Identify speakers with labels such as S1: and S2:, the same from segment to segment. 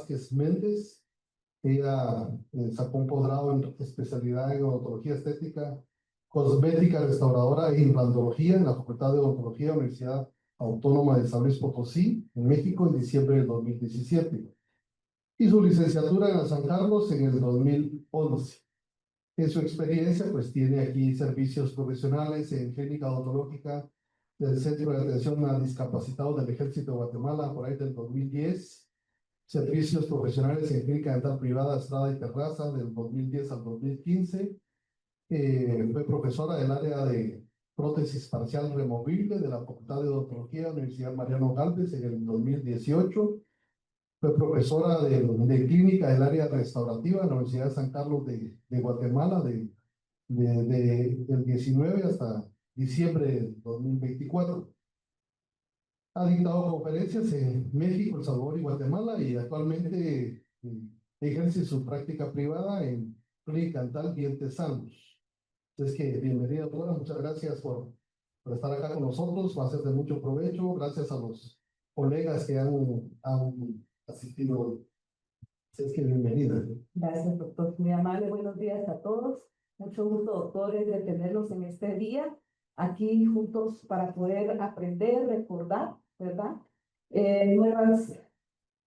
S1: Vázquez Méndez. Ella sacó un posgrado en especialidad en odontología estética, cosmética restauradora e implantología en la Facultad de Odontología de la Universidad Autónoma de San Luis Potosí, en México, en diciembre del 2017. Y su licenciatura en la San Carlos en el 2011. En su experiencia, pues tiene aquí servicios profesionales en clínica odontológica del Centro de Atención a Discapacitados del Ejército de Guatemala, por ahí del 2010. Servicios profesionales en clínica dental privada Estrada y Terraza del 2010 al 2015. Fue profesora del área de prótesis parcial removible de la Facultad de Odontología de la Universidad Mariano Galvez en el 2018. Fue profesora de clínica del área restaurativa de la Universidad de San Carlos de Guatemala del 19 hasta diciembre del 2024. Ha dictado conferencias en México, El Salvador y Guatemala y actualmente ejerce su práctica privada en Clínica Dental Dientes Sanos. Entonces, bienvenida, doctora. Muchas gracias por estar acá con nosotros. Va a ser de mucho provecho. Gracias a los colegas que han asistido hoy. Entonces, bienvenida.
S2: Gracias, doctor. Muy amable. Buenos días a todos. Mucho gusto, doctores, de tenerlos en este día aquí juntos para poder aprender, recordar, ¿verdad?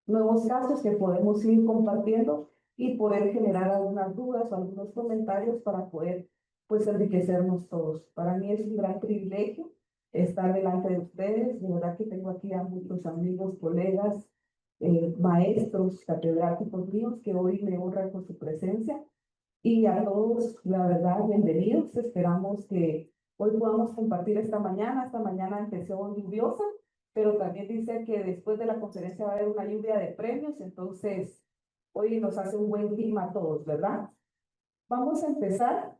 S2: Nuevos casos que podemos ir compartiendo y poder generar algunas dudas o algunos comentarios para poder, pues, enriquecernos todos. Para mí es un gran privilegio estar delante de ustedes. De verdad que tengo aquí a muchos amigos, colegas, maestros, catedráticos míos que hoy me honran con su presencia. Y a todos, la verdad, bienvenidos. Esperamos que hoy podamos compartir esta mañana. Esta mañana empezó lluviosa, pero también dice que después de la conferencia va a haber una lluvia de premios, entonces hoy nos hace un buen clima a todos, ¿verdad? Vamos a empezar.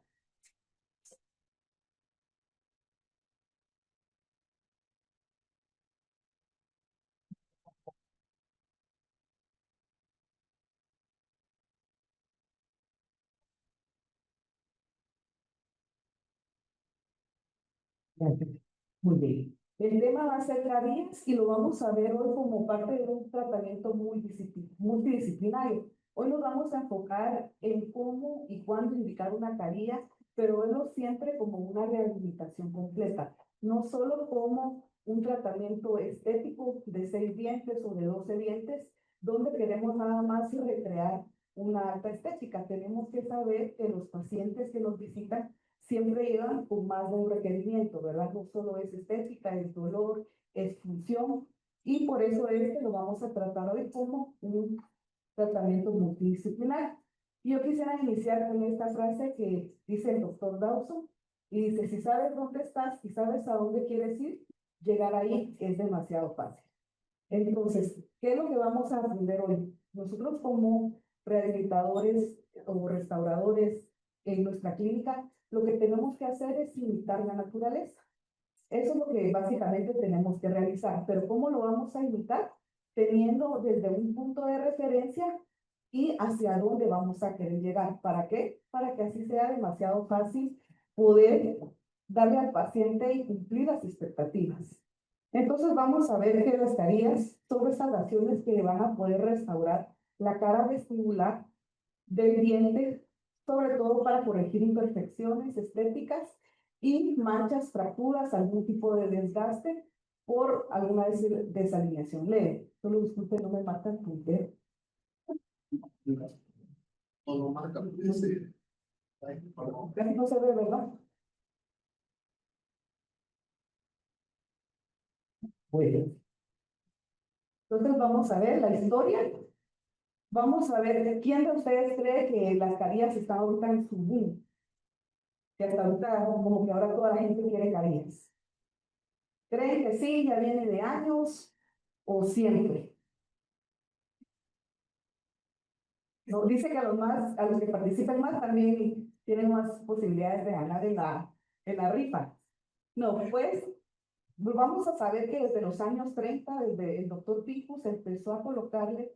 S2: Muy bien. El tema va a ser caries y lo vamos a ver hoy como parte de un tratamiento multidisciplinario. Hoy nos vamos a enfocar en cómo y cuándo indicar una caries, pero verlo siempre como una rehabilitación completa, no solo como un tratamiento estético de 6 dientes o de 12 dientes, donde queremos nada más recrear una alta estética. Tenemos que saber que los pacientes que nos visitan siempre llevan con más de un requerimiento, ¿verdad? No solo es estética, es dolor, es función, y por eso es que lo vamos a tratar hoy como un tratamiento multidisciplinar. Y yo quisiera iniciar con esta frase que dice el doctor Dawson, y dice, si sabes dónde estás y sabes a dónde quieres ir, llegar ahí es demasiado fácil. Entonces, ¿qué es lo que vamos a aprender hoy? Nosotros como rehabilitadores o restauradores en nuestra clínica, lo que tenemos que hacer es imitar la naturaleza. Eso es lo que básicamente tenemos que realizar. Pero ¿cómo lo vamos a imitar? Teniendo desde un punto de referencia y hacia dónde vamos a querer llegar. ¿Para qué? Para que así sea demasiado fácil poder darle al paciente y cumplir las expectativas. Entonces vamos a ver que las caries son restauraciones que van a poder restaurar la cara vestibular del diente, sobre todo para corregir imperfecciones estéticas y manchas, fracturas, algún tipo de desgaste por alguna desalineación leve. Solo disculpen, no me marca el puntero.
S1: No lo marca,
S2: Casi no se ve, ¿verdad? Bueno. Entonces vamos a ver la historia. Vamos a ver quién de ustedes cree que las caries están ahorita en su boom. Que hasta ahorita, como que ahora toda la gente quiere caries. ¿Creen que sí, ya viene de años o siempre? No, dice que a los que participan más también tienen más posibilidades de ganar en la rifa. No, pues vamos a saber que desde los años 30, desde el doctor Picus, empezó a colocarle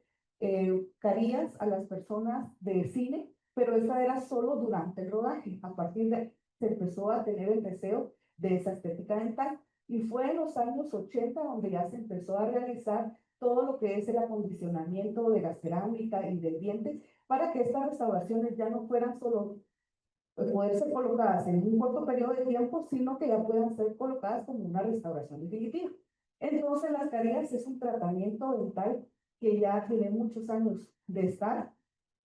S2: carillas a las personas de cine, pero esa era solo durante el rodaje. A partir de se empezó a tener el deseo de esa estética dental. Y fue en los años 80 donde ya se empezó a realizar todo lo que es el acondicionamiento de la cerámica y del diente para que estas restauraciones ya no fueran solo poder ser colocadas en un corto periodo de tiempo, sino que ya puedan ser colocadas como una restauración definitiva. Entonces, las caries es un tratamiento dental que ya tiene muchos años de estar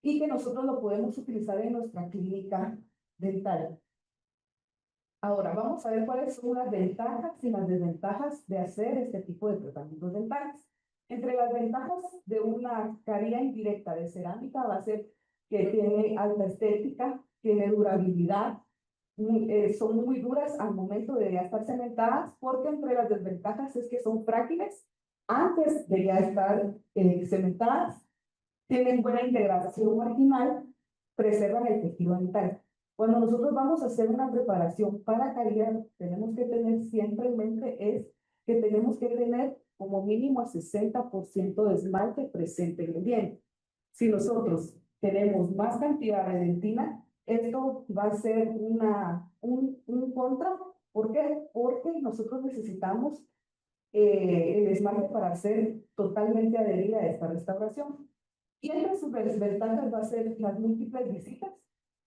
S2: y que nosotros lo podemos utilizar en nuestra clínica dental. Ahora, vamos a ver cuáles son las ventajas y las desventajas de hacer este tipo de tratamientos dentales. Entre las ventajas de una carie indirecta de cerámica va a ser que tiene alta estética, tiene durabilidad, son muy duras al momento de ya estar cementadas, porque entre las desventajas es que son frágiles antes de ya estar cementadas, tienen buena integración marginal, preservan el tejido dental. Cuando nosotros vamos a hacer una preparación para caries, tenemos que tener siempre en mente es que tenemos que tener como mínimo a 60% de esmalte presente en el diente. Si nosotros tenemos más cantidad de dentina, esto va a ser un contra. ¿Por qué? Porque nosotros necesitamos el esmalte para ser totalmente adherida a esta restauración. Y entre sus desventajas va a ser las múltiples visitas.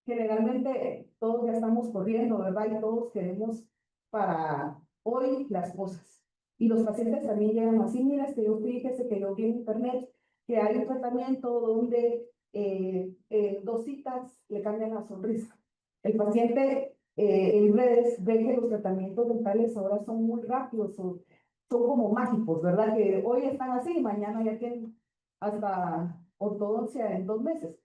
S2: Generalmente todos ya estamos corriendo, ¿verdad? Y todos queremos para hoy las cosas. Y los pacientes también llegan así, mira, fíjese que yo vi en internet que hay un tratamiento donde 2 citas le cambian la sonrisa. El paciente en redes ve que los tratamientos dentales ahora son muy rápidos, son como mágicos, ¿verdad? Que hoy están así y mañana ya tienen hasta ortodoncia en 2 meses.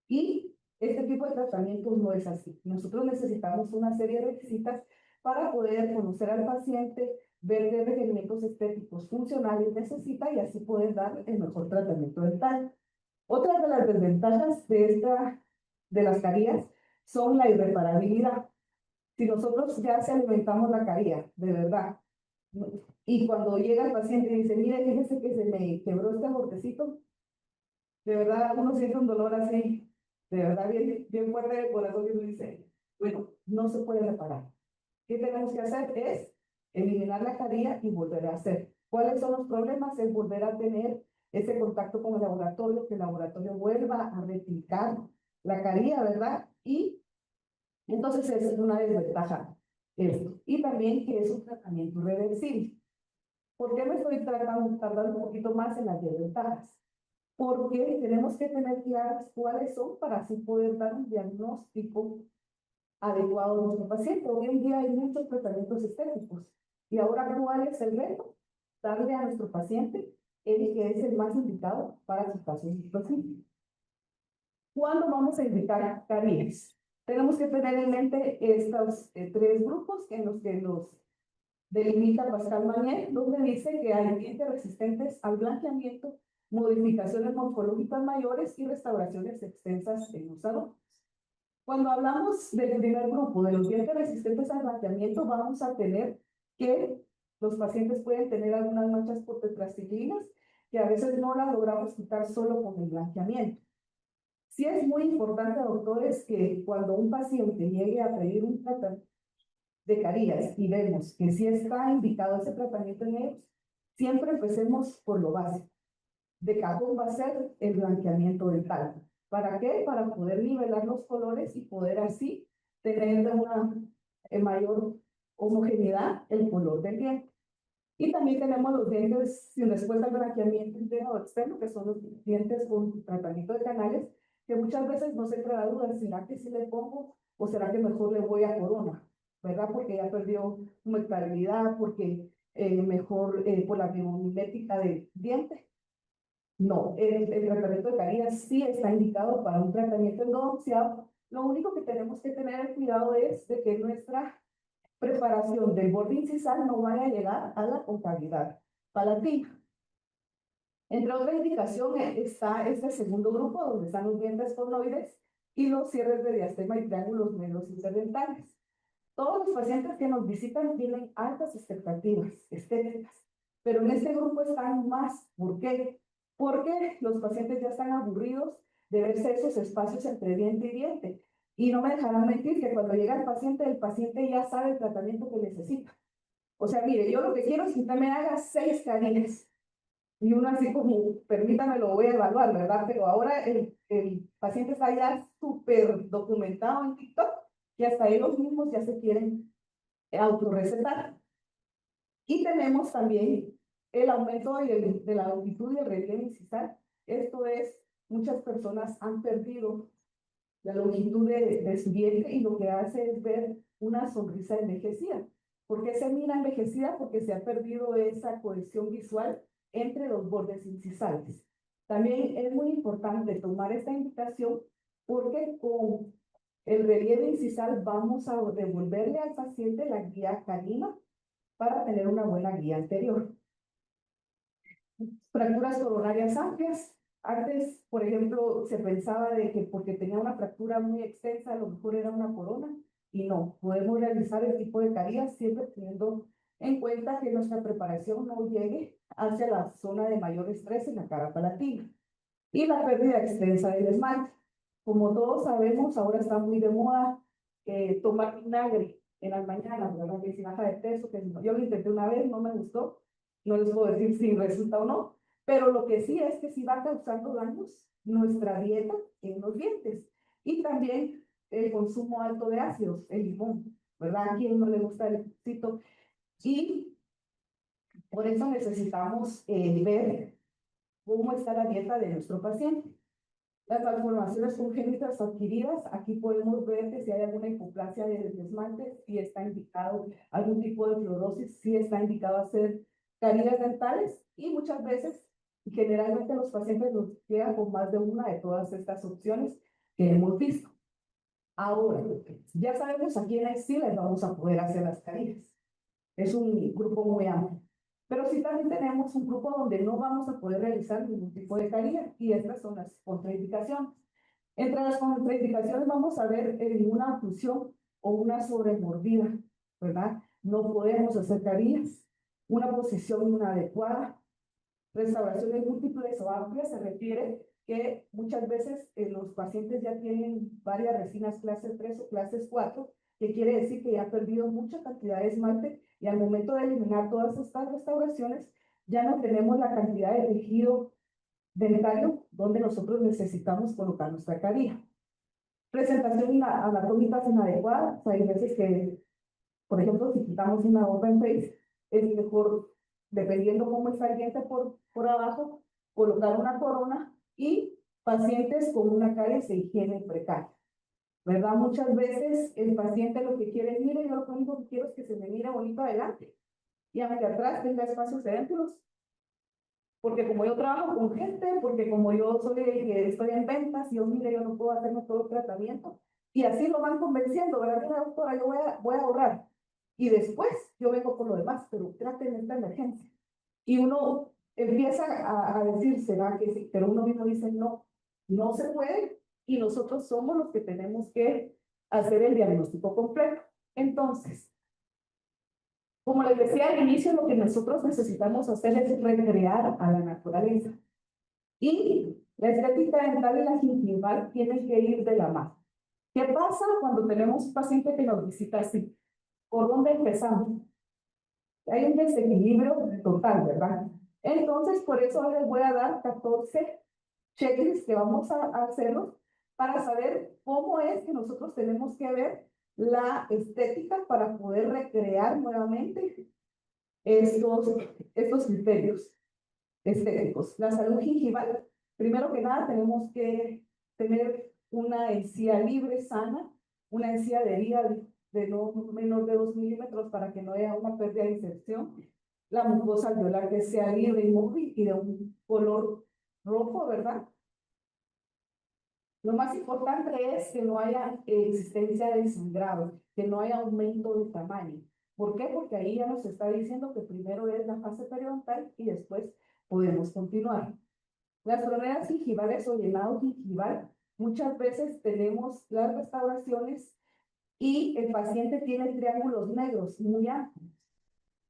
S2: Y este tipo de tratamientos no es así. Nosotros necesitamos una serie de visitas para poder conocer al paciente, ver qué requerimientos estéticos funcionales necesita y así poder dar el mejor tratamiento dental. Otra de las desventajas de las caries son la irreparabilidad. Si nosotros ya se alimentamos la carie, de verdad, y cuando llega el paciente y dice, mire, fíjese que se me quebró este bordecito, de verdad uno siente un dolor así, de verdad bien, bien fuerte del corazón y uno dice, bueno, no se puede reparar. ¿Qué tenemos que hacer? Es eliminar la carie y volver a hacer. ¿Cuáles son los problemas? Es volver a tener ese contacto con el laboratorio, que el laboratorio vuelva a replicar la carie, ¿verdad? Y entonces es una desventaja esto. Y también que es un tratamiento reversible. ¿Por qué me estoy tardando un poquito más en las desventajas? Porque tenemos que tener claras cuáles son para así poder dar un diagnóstico adecuado a nuestro paciente. Hoy en día hay muchos tratamientos estéticos. Y ahora, ¿cuál es el reto? Darle a nuestro paciente el que es el más indicado para su caso específico. ¿Cuándo vamos a indicar caries? Tenemos que tener en mente estos 3 grupos en los que los delimita Pascal Mañé, donde dice que hay dientes resistentes al blanqueamiento, modificaciones morfológicas mayores y restauraciones extensas en los adultos. Cuando hablamos del primer grupo, de los dientes resistentes al blanqueamiento, vamos a tener que los pacientes pueden tener algunas manchas por tetraciclinas que a veces no las logramos quitar solo con el blanqueamiento. Sí es muy importante, doctores, que cuando un paciente llegue a pedir un tratamiento de caries y vemos que sí está indicado ese tratamiento en ellos, siempre empecemos por lo básico. De cajón va a ser el blanqueamiento dental. ¿Para qué? Para poder nivelar los colores y poder así tener una mayor homogeneidad el color del diente. Y también tenemos los dientes sin respuesta al blanqueamiento interno o externo, que son los dientes con tratamiento de canales, que muchas veces nos entra la duda, ¿será que sí le pongo o será que mejor le voy a corona? ¿Verdad? Porque ya perdió humectabilidad, porque mejor por la biomimética del diente. No, el tratamiento de caries sí está indicado para un tratamiento endodonciado. Lo único que tenemos que tener cuidado es de que nuestra preparación del borde incisal no vaya a llegar a la concavidad palatina. Entre otras indicaciones está este segundo grupo, donde están los dientes conoides y los cierres de diastema y triángulos medios interdentales. Todos los pacientes que nos visitan tienen altas expectativas estéticas, pero en este grupo están más. ¿Por qué? Porque los pacientes ya están aburridos de verse esos espacios entre diente y diente. Y no me dejarán mentir que cuando llega el paciente ya sabe el tratamiento que necesita. O sea, mire, yo lo que quiero es que usted me haga 6 caries. Y uno así como, permítame, lo voy a evaluar, ¿verdad? Pero ahora el paciente está ya súper documentado en TikTok y hasta ellos mismos ya se quieren autorrecetar. Y tenemos también el aumento de la longitud y el relieve incisional. Esto es, muchas personas han perdido la longitud de su diente y lo que hace es ver una sonrisa envejecida. ¿Por qué se mira envejecida? Porque se ha perdido esa cohesión visual entre los bordes incisales. También es muy importante tomar esta indicación porque con el relieve incisal vamos a devolverle al paciente la guía canina para tener una buena guía anterior. Fracturas coronarias amplias. Antes, por ejemplo, se pensaba de que porque tenía una fractura muy extensa, a lo mejor era una corona, y no, podemos realizar el tipo de caries siempre teniendo en cuenta que nuestra preparación no llegue hacia la zona de mayor estrés en la cara palatina. Y la pérdida extensa del esmalte. Como todos sabemos, ahora está muy de moda tomar vinagre en las mañanas, ¿verdad? Que si baja de peso, que yo lo intenté una vez, no me gustó, no les puedo decir si resulta o no, pero lo que sí es que sí va causando daños nuestra dieta en los dientes y también el consumo alto de ácidos, el limón, ¿verdad? A quien no le gusta el picito y por eso necesitamos ver cómo está la dieta de nuestro paciente. Las malformaciones congénitas adquiridas, aquí podemos ver que si hay alguna hipoplasia del esmalte, si está indicado algún tipo de fluorosis, si está indicado hacer caries dentales y muchas veces, generalmente los pacientes nos llegan con más de una de todas estas opciones que hemos visto. Ahora, ya sabemos a quiénes sí les vamos a poder hacer las caries. Es un grupo muy amplio. Pero sí también tenemos un grupo donde no vamos a poder realizar ningún tipo de caries y estas son las contraindicaciones. Entre las contraindicaciones vamos a ver una oclusión o una sobremordida, ¿verdad? No podemos hacer caries, una posición inadecuada, restauraciones múltiples o amplias se refiere que muchas veces los pacientes ya tienen varias resinas clase 3 o clase 4, que quiere decir que ya ha perdido mucha cantidad de esmalte y al momento de eliminar todas estas restauraciones ya no tenemos la cantidad de tejido dentario donde nosotros necesitamos colocar nuestra caría. Presentación anatómica inadecuada, hay veces que, por ejemplo, si quitamos una open face, es mejor, dependiendo cómo está el diente por abajo, colocar una corona y pacientes con una caries de higiene precaria. ¿Verdad? Muchas veces el paciente lo que quiere es, mire, yo lo único que quiero es que se me mire bonito adelante y aunque atrás tenga espacios dentro, porque como yo trabajo con gente, porque como yo soy que estoy en ventas, yo mire, yo no puedo hacerme todo el tratamiento, y así lo van convenciendo, ¿verdad? Mira, doctora, yo voy a ahorrar, y después yo vengo por lo demás, pero traten esta emergencia. Y uno empieza a decir, será que sí, pero uno mismo dice, no, no se puede, y nosotros somos los que tenemos que hacer el diagnóstico completo. Entonces, como les decía al inicio, lo que nosotros necesitamos hacer es recrear a la naturaleza. Y la estética dental y la gingival tienen que ir de la mano. ¿Qué pasa cuando tenemos un paciente que nos visita así? ¿Por dónde empezamos? Hay un desequilibrio total, ¿verdad? Entonces, por eso les voy a dar 14 checklists que vamos a hacerlos para saber cómo es que nosotros tenemos que ver la estética para poder recrear nuevamente estos criterios estéticos. La salud gingival, primero que nada, tenemos que tener una encía libre, sana, una encía adherida de no menor de 2 milímetros para que no haya una pérdida de inserción. La mucosa alveolar que sea libre y móvil y de un color rojo, ¿verdad? Lo más importante es que no haya existencia de sangrado, que no haya aumento de tamaño. ¿Por qué? Porque ahí ya nos está diciendo que primero es la fase periodontal y después podemos continuar. Las fronteras gingivales o llenado gingival, muchas veces tenemos las restauraciones y el paciente tiene triángulos negros muy amplios.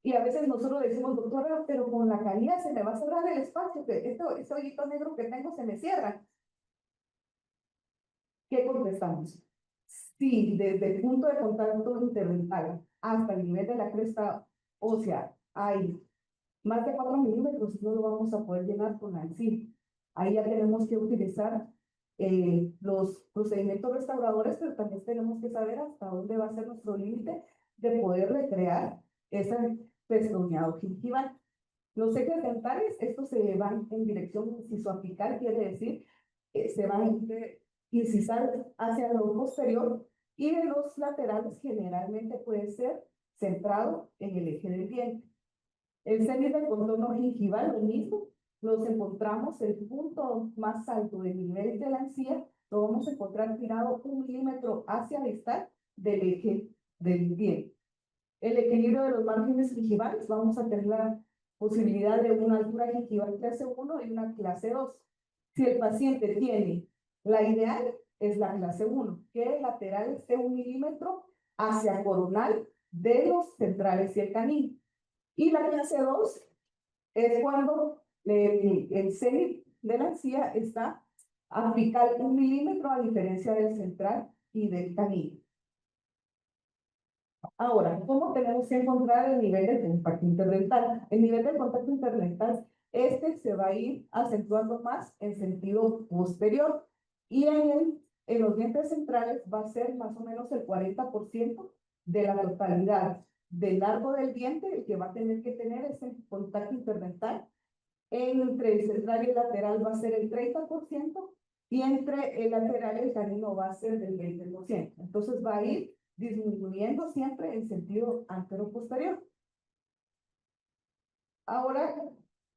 S2: Y a veces nosotros decimos, doctora, pero con la caída se me va a cerrar el espacio, que este hoyito negro que tengo se me cierra. ¿Qué contestamos? Si desde el punto de contacto interdental hasta el nivel de la cresta ósea hay Más de 4 milímetros no lo vamos a poder llenar con la encima. Ahí ya tenemos que utilizar los procedimientos restauradores, pero también tenemos que saber hasta dónde va a ser nuestro límite de poder recrear ese pezoneado gingival. Los ejes dentales, estos se van en dirección incisoapical, quiere decir se van a incisar hacia lo posterior, y de los laterales generalmente puede ser centrado en el eje del diente. El cenit del contorno gingival, lo mismo, los encontramos el punto más alto del nivel de la encía, lo vamos a encontrar tirado 1 milímetro hacia distal del eje del diente. El equilibrio de los márgenes gingivales, vamos a tener la posibilidad de una altura gingival clase 1 y una clase 2. Si el paciente tiene, la ideal es la clase 1, que el lateral esté 1 milímetro hacia coronal de los centrales y el canino. Y la clase 2 es cuando el cenit de la encía está apical 1 milímetro a diferencia del central y del canino. Ahora, ¿cómo tenemos que encontrar el nivel del contacto interdental? El nivel del contacto interdental, se va a ir acentuando más en sentido posterior, y en los dientes centrales va a ser más o menos el 40% de la totalidad del largo del diente, el que va a tener que tener ese contacto interdental. Entre el central y el lateral va a ser el 30%, y entre el lateral y el canino va a ser del 20%. Entonces va a ir disminuyendo siempre en sentido antero-posterior. Ahora,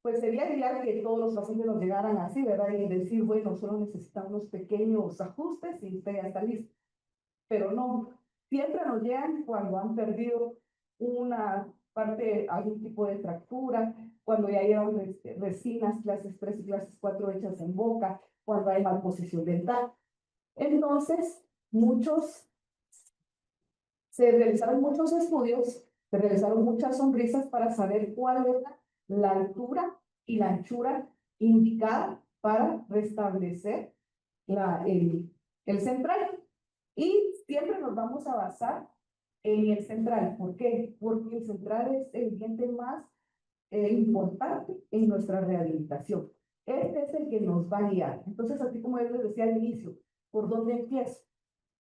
S2: pues sería ideal que todos los pacientes nos llegaran así, ¿verdad? Y decir, bueno, solo necesitamos unos pequeños ajustes y usted ya está listo. Pero no, siempre nos llegan cuando han perdido una parte, algún tipo de fractura, cuando ya llevan resinas clases 3 y clases 4 hechas en boca, cuando hay malposición dental. Entonces, se realizaron muchos estudios, se realizaron muchas sonrisas para saber cuál era la altura y la anchura indicada para restablecer el central. Y siempre nos vamos a basar en el central. ¿Por qué? Porque el central es el diente más importante en nuestra rehabilitación. Este es el que nos va a guiar. Entonces, así como yo les decía al inicio, ¿por dónde empiezo?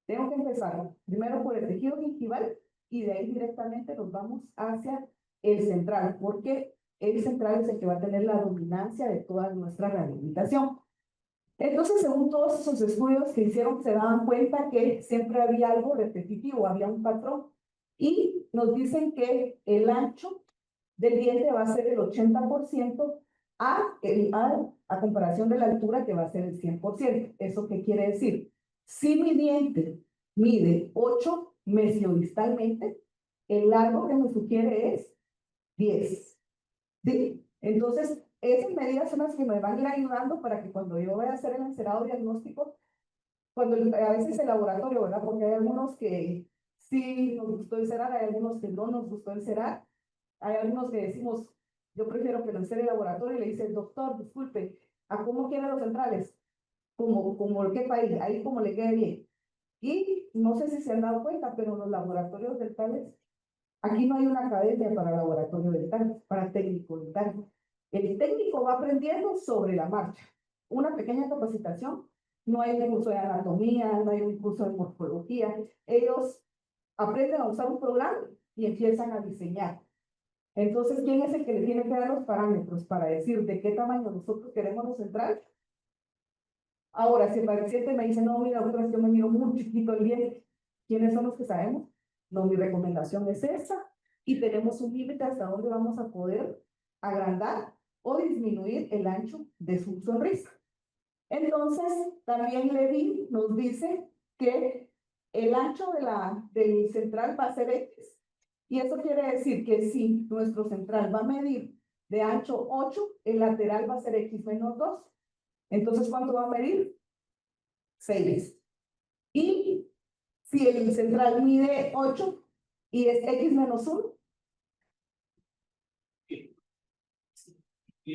S2: Tengo que empezar primero por el tejido gingival, y de ahí directamente nos vamos hacia el central, porque el central es el que va a tener la dominancia de toda nuestra rehabilitación. Entonces, según todos esos estudios que hicieron, se daban cuenta que siempre había algo repetitivo, había un patrón, y nos dicen que el ancho del diente va a ser el 80% a comparación de la altura, que va a ser el 100%. ¿Eso qué quiere decir? Si mi diente mide 8 mesiodistalmente, el largo que me sugiere es 10. ¿Sí? Entonces, esas medidas son las que me van a ir ayudando para que cuando yo vaya a hacer el encerado diagnóstico, a veces el laboratorio, ¿verdad? Porque hay algunos que sí nos gustó encerar, hay algunos que no nos gustó encerar, hay algunos que decimos, yo prefiero que lo encere el laboratorio, y le dice, doctor, disculpe, ¿a cómo quieren los centrales? Como qué país, ahí como le quede bien. Y no sé si se han dado cuenta, pero los laboratorios dentales, aquí no hay una academia para laboratorio dental, para técnico dental. El técnico va aprendiendo sobre la marcha. Una pequeña capacitación, no hay un curso de anatomía, no hay un curso de morfología. Ellos aprenden a usar un programa y empiezan a diseñar. Entonces, ¿quién es el que le tiene que dar los parámetros para decir de qué tamaño nosotros queremos los centrales? Ahora, si el paciente me dice, no, mira, doctora, yo me miro muy chiquito el diente, ¿quiénes son los que sabemos? No, mi recomendación es esta, y tenemos un límite hasta dónde vamos a poder agrandar o disminuir el ancho de su sonrisa. Entonces, también Levy nos dice que el ancho del central va a ser X, y eso quiere decir que si nuestro central va a medir de ancho 8, el lateral va a ser X menos 2. Entonces, ¿cuánto va a medir? 6. Y si el central mide 8 y es X menos 1,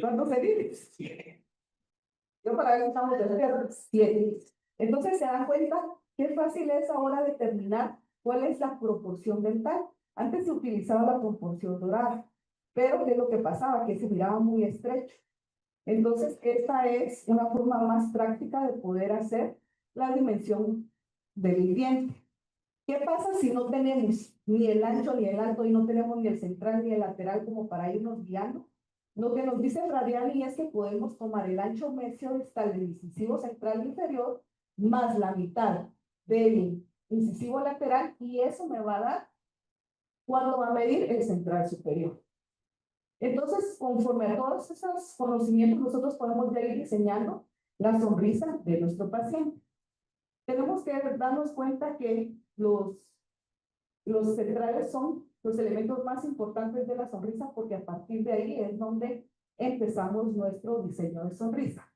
S2: ¿cuánto sería? Yo para ver si estamos de 7. Entonces, se dan cuenta qué fácil es ahora determinar cuál es la proporción dental. Antes se utilizaba la proporción dorada, Pero ¿qué es lo que pasaba? Que se miraba muy estrecho. Entonces, esta es una forma más práctica de poder hacer la dimensión del diente. ¿Qué pasa si no tenemos ni el ancho ni el alto y no tenemos ni el central ni el lateral como para irnos guiando? Lo que nos dice Radiani es que podemos tomar el ancho medio distal del incisivo central inferior más la mitad del incisivo lateral y eso me va a dar cuánto va a medir el central superior. Entonces, conforme a todos esos conocimientos, nosotros podemos ya ir diseñando la sonrisa de nuestro paciente. Tenemos que darnos cuenta que los centrales son los elementos más importantes de la sonrisa porque a partir de ahí es donde empezamos nuestro diseño de sonrisa.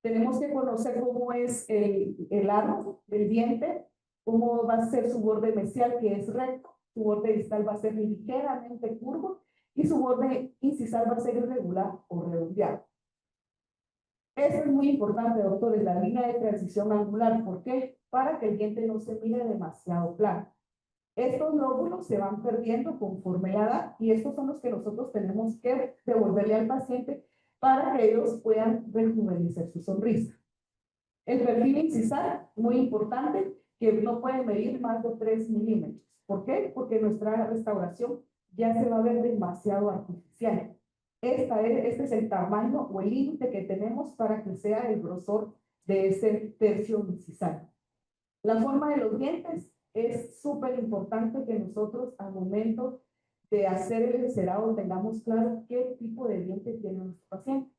S2: Tenemos que conocer cómo es el aro del diente, cómo va a ser su borde mesial, que es recto, su borde distal va a ser ligeramente curvo y su borde incisal va a ser irregular o redondeado. Eso es muy importante, doctores, la línea de transición angular. ¿Por qué? Para que el diente no se mire demasiado plano. Estos lóbulos se van perdiendo conforme la edad y estos son los que nosotros tenemos que devolverle al paciente para que ellos puedan rejuvenecer su sonrisa. El perfil incisal, muy importante, que no puede medir más de 3 milímetros. ¿Por qué? Porque nuestra restauración ya se va a ver demasiado artificial. Este es el tamaño o el límite que tenemos para que sea el grosor de ese tercio incisal. La forma de los dientes es súper importante que nosotros al momento de hacer el encerado tengamos claro qué tipo de diente tiene nuestro paciente.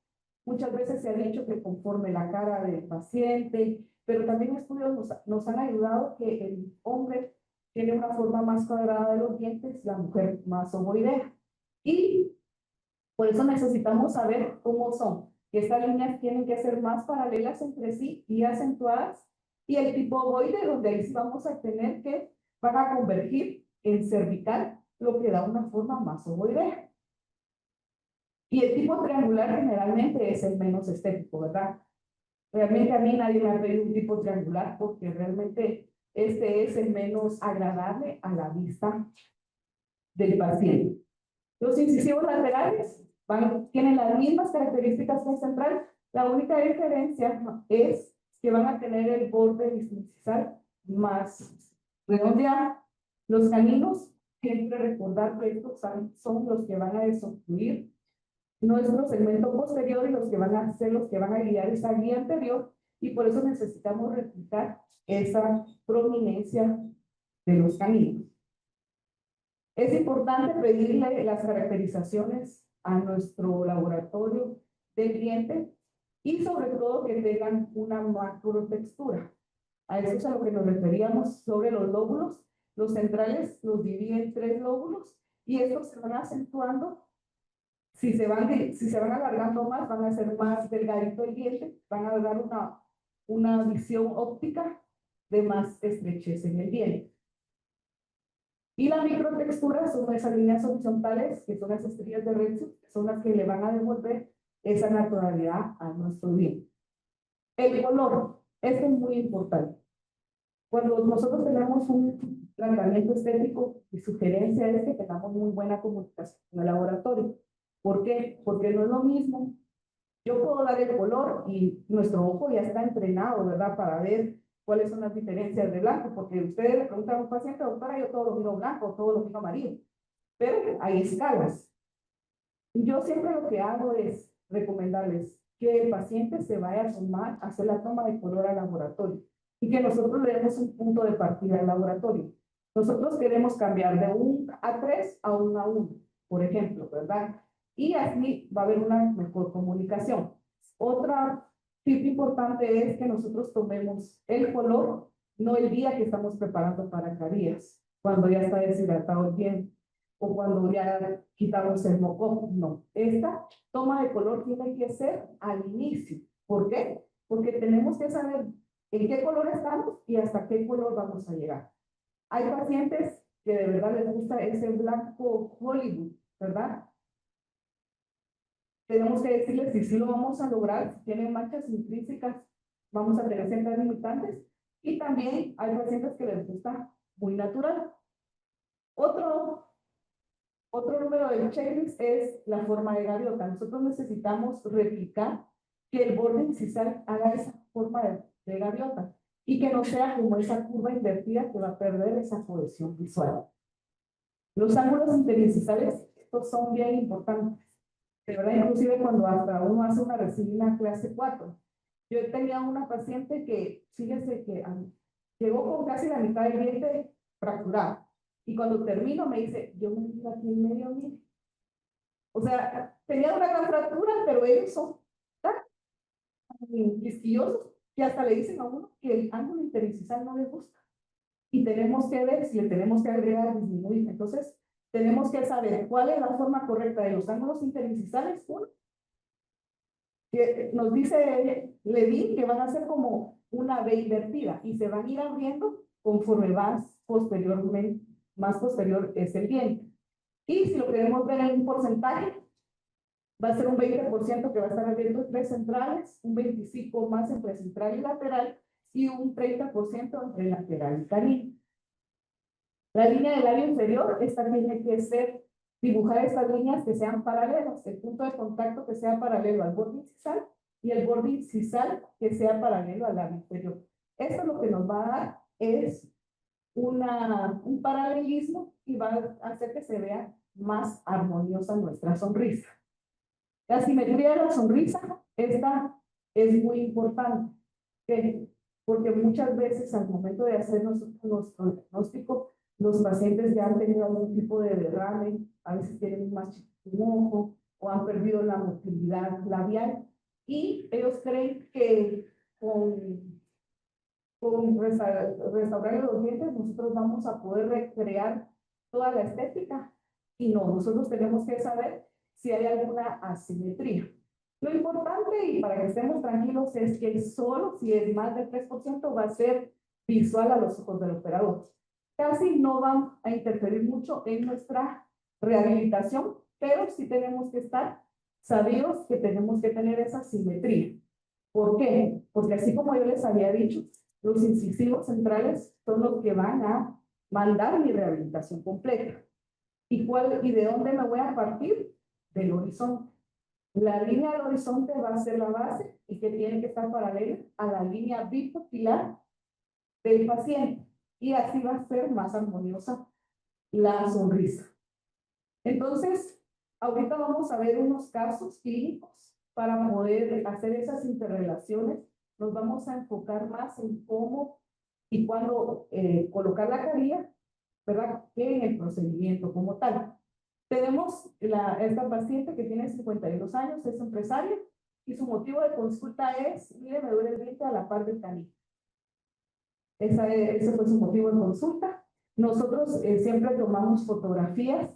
S2: Muchas veces se ha dicho que conforme la cara del paciente, pero también estudios nos han ayudado que el hombre tiene una forma más cuadrada de los dientes, la mujer más ovoidea. Y por eso necesitamos saber cómo son, que estas líneas tienen que ser más paralelas entre sí y acentuadas, y el tipo ovoide, donde ahí sí vamos a tener que van a convergir en cervical, lo que da una forma más ovoidea. Y el tipo triangular generalmente es el menos estético, ¿verdad? Realmente a mí nadie me ha pedido un tipo triangular porque realmente este es el menos agradable a la vista del paciente. Los incisivos laterales tienen las mismas características que el central. La única diferencia es que van a tener el borde incisal más redondeado. Los caninos, siempre recordar que estos son los que van a desobstruir nuestro segmento posterior y los que van a ser los que van a guiar esa guía anterior, y por eso necesitamos replicar esa prominencia de los caninos. Es importante pedirle las caracterizaciones a nuestro laboratorio del diente y sobre todo que tengan una macrotextura. A eso es a lo que nos referíamos sobre los lóbulos. Los centrales los dividen en 3 lóbulos y estos se van acentuando. Si se van alargando más, van a ser más delgadito el diente, van a dar una visión óptica de más estrechez en el diente. Y la microtextura son esas líneas horizontales, que son las estrías de Renshaw, que son las que le van a devolver esa naturalidad a nuestro diente. El color, esto es muy importante. Cuando nosotros tenemos un tratamiento estético, mi sugerencia es que tengamos muy buena comunicación en el laboratorio. ¿Por qué? Porque no es lo mismo. Yo puedo dar el color y nuestro ojo ya está entrenado, ¿verdad? Para ver cuáles son las diferencias de blanco, porque ustedes le preguntan a un paciente, doctora, yo todo lo miro blanco, todo lo miro amarillo, pero hay escalas. Yo siempre lo que hago es recomendarles que el paciente se vaya a tomar, a hacer la toma de color al laboratorio y que nosotros le demos un punto de partida al laboratorio. Nosotros queremos cambiar de un A3 a un A1, por ejemplo, ¿verdad? Y así va a haber una mejor comunicación. Otra tip importante es que nosotros tomemos el color, no el día que estamos preparando para caries, cuando ya está deshidratado el diente o cuando ya quitamos el moco. No, esta toma de color tiene que ser al inicio. ¿Por qué? Porque tenemos que saber en qué color estamos y hasta qué color vamos a llegar. Hay pacientes que de verdad les gusta ese blanco Hollywood, ¿verdad? Tenemos que decirles si sí lo vamos a lograr, si tienen manchas intrínsecas, vamos a tener ciertas limitantes. Y también hay pacientes que les gusta muy natural. Otro número del checklist es la forma de gaviota. Nosotros necesitamos replicar que el borde incisal haga esa forma de gaviota y que no sea como esa curva invertida que va a perder esa cohesión visual. Los ángulos interincisales, estos son bien importantes. De verdad, inclusive cuando hasta uno hace una resina clase 4. Yo tenía una paciente que, fíjese que llegó con casi la mitad del diente fracturado. Y cuando termino me dice, yo me vi aquí en medio, mire. O sea, tenía una gran fractura, pero ellos son tan quisquillosos que hasta le dicen a uno que el ángulo interincisal no les gusta. Y tenemos que ver si le tenemos que agregar, disminuir. Entonces, tenemos que saber cuál es la forma correcta de los ángulos interincisales. Uno, que nos dice Levy que van a ser como una B invertida y se van a ir abriendo conforme más posterior es el diente. Y si lo queremos ver en un porcentaje, va a ser un 20% que va a estar abierto entre centrales, un 25% más entre central y lateral, y un 30% entre lateral y canino. La línea del labio inferior, esta tiene que ser, dibujar estas líneas que sean paralelas, el punto de contacto que sea paralelo al borde incisal y el borde incisal que sea paralelo al labio inferior. Esto lo que nos va a dar es un paralelismo y va a hacer que se vea más armoniosa nuestra sonrisa. La simetría de la sonrisa, esta es muy importante, porque muchas veces al momento de hacer nuestro diagnóstico, los pacientes ya han tenido algún tipo de derrame, a veces tienen más chiquito un ojo o han perdido la motilidad labial y ellos creen que con restaurar los dientes nosotros vamos a poder recrear toda la estética y no, nosotros tenemos que saber si hay alguna asimetría. Lo importante y para que estemos tranquilos es que solo si es más del 3% va a ser visual a los ojos del operador. Casi no van a interferir mucho en nuestra rehabilitación, pero sí tenemos que estar sabidos que tenemos que tener esa simetría. ¿Por qué? Porque así como yo les había dicho, los incisivos centrales son los que van a mandar mi rehabilitación completa. ¿Y de dónde me voy a partir? Del horizonte. La línea del horizonte va a ser la base y que tiene que estar paralela a la línea bipupilar del paciente. Y así va a ser más armoniosa la sonrisa. Entonces, ahorita vamos a ver unos casos clínicos para poder hacer esas interrelaciones. Nos vamos a enfocar más en cómo y cuándo colocar la carilla, ¿verdad? Que en el procedimiento como tal. Tenemos esta paciente que tiene 52 años, es empresaria, y su motivo de consulta es, mire, me duele el diente a la par del canino. Ese fue su motivo de consulta. Nosotros siempre tomamos fotografías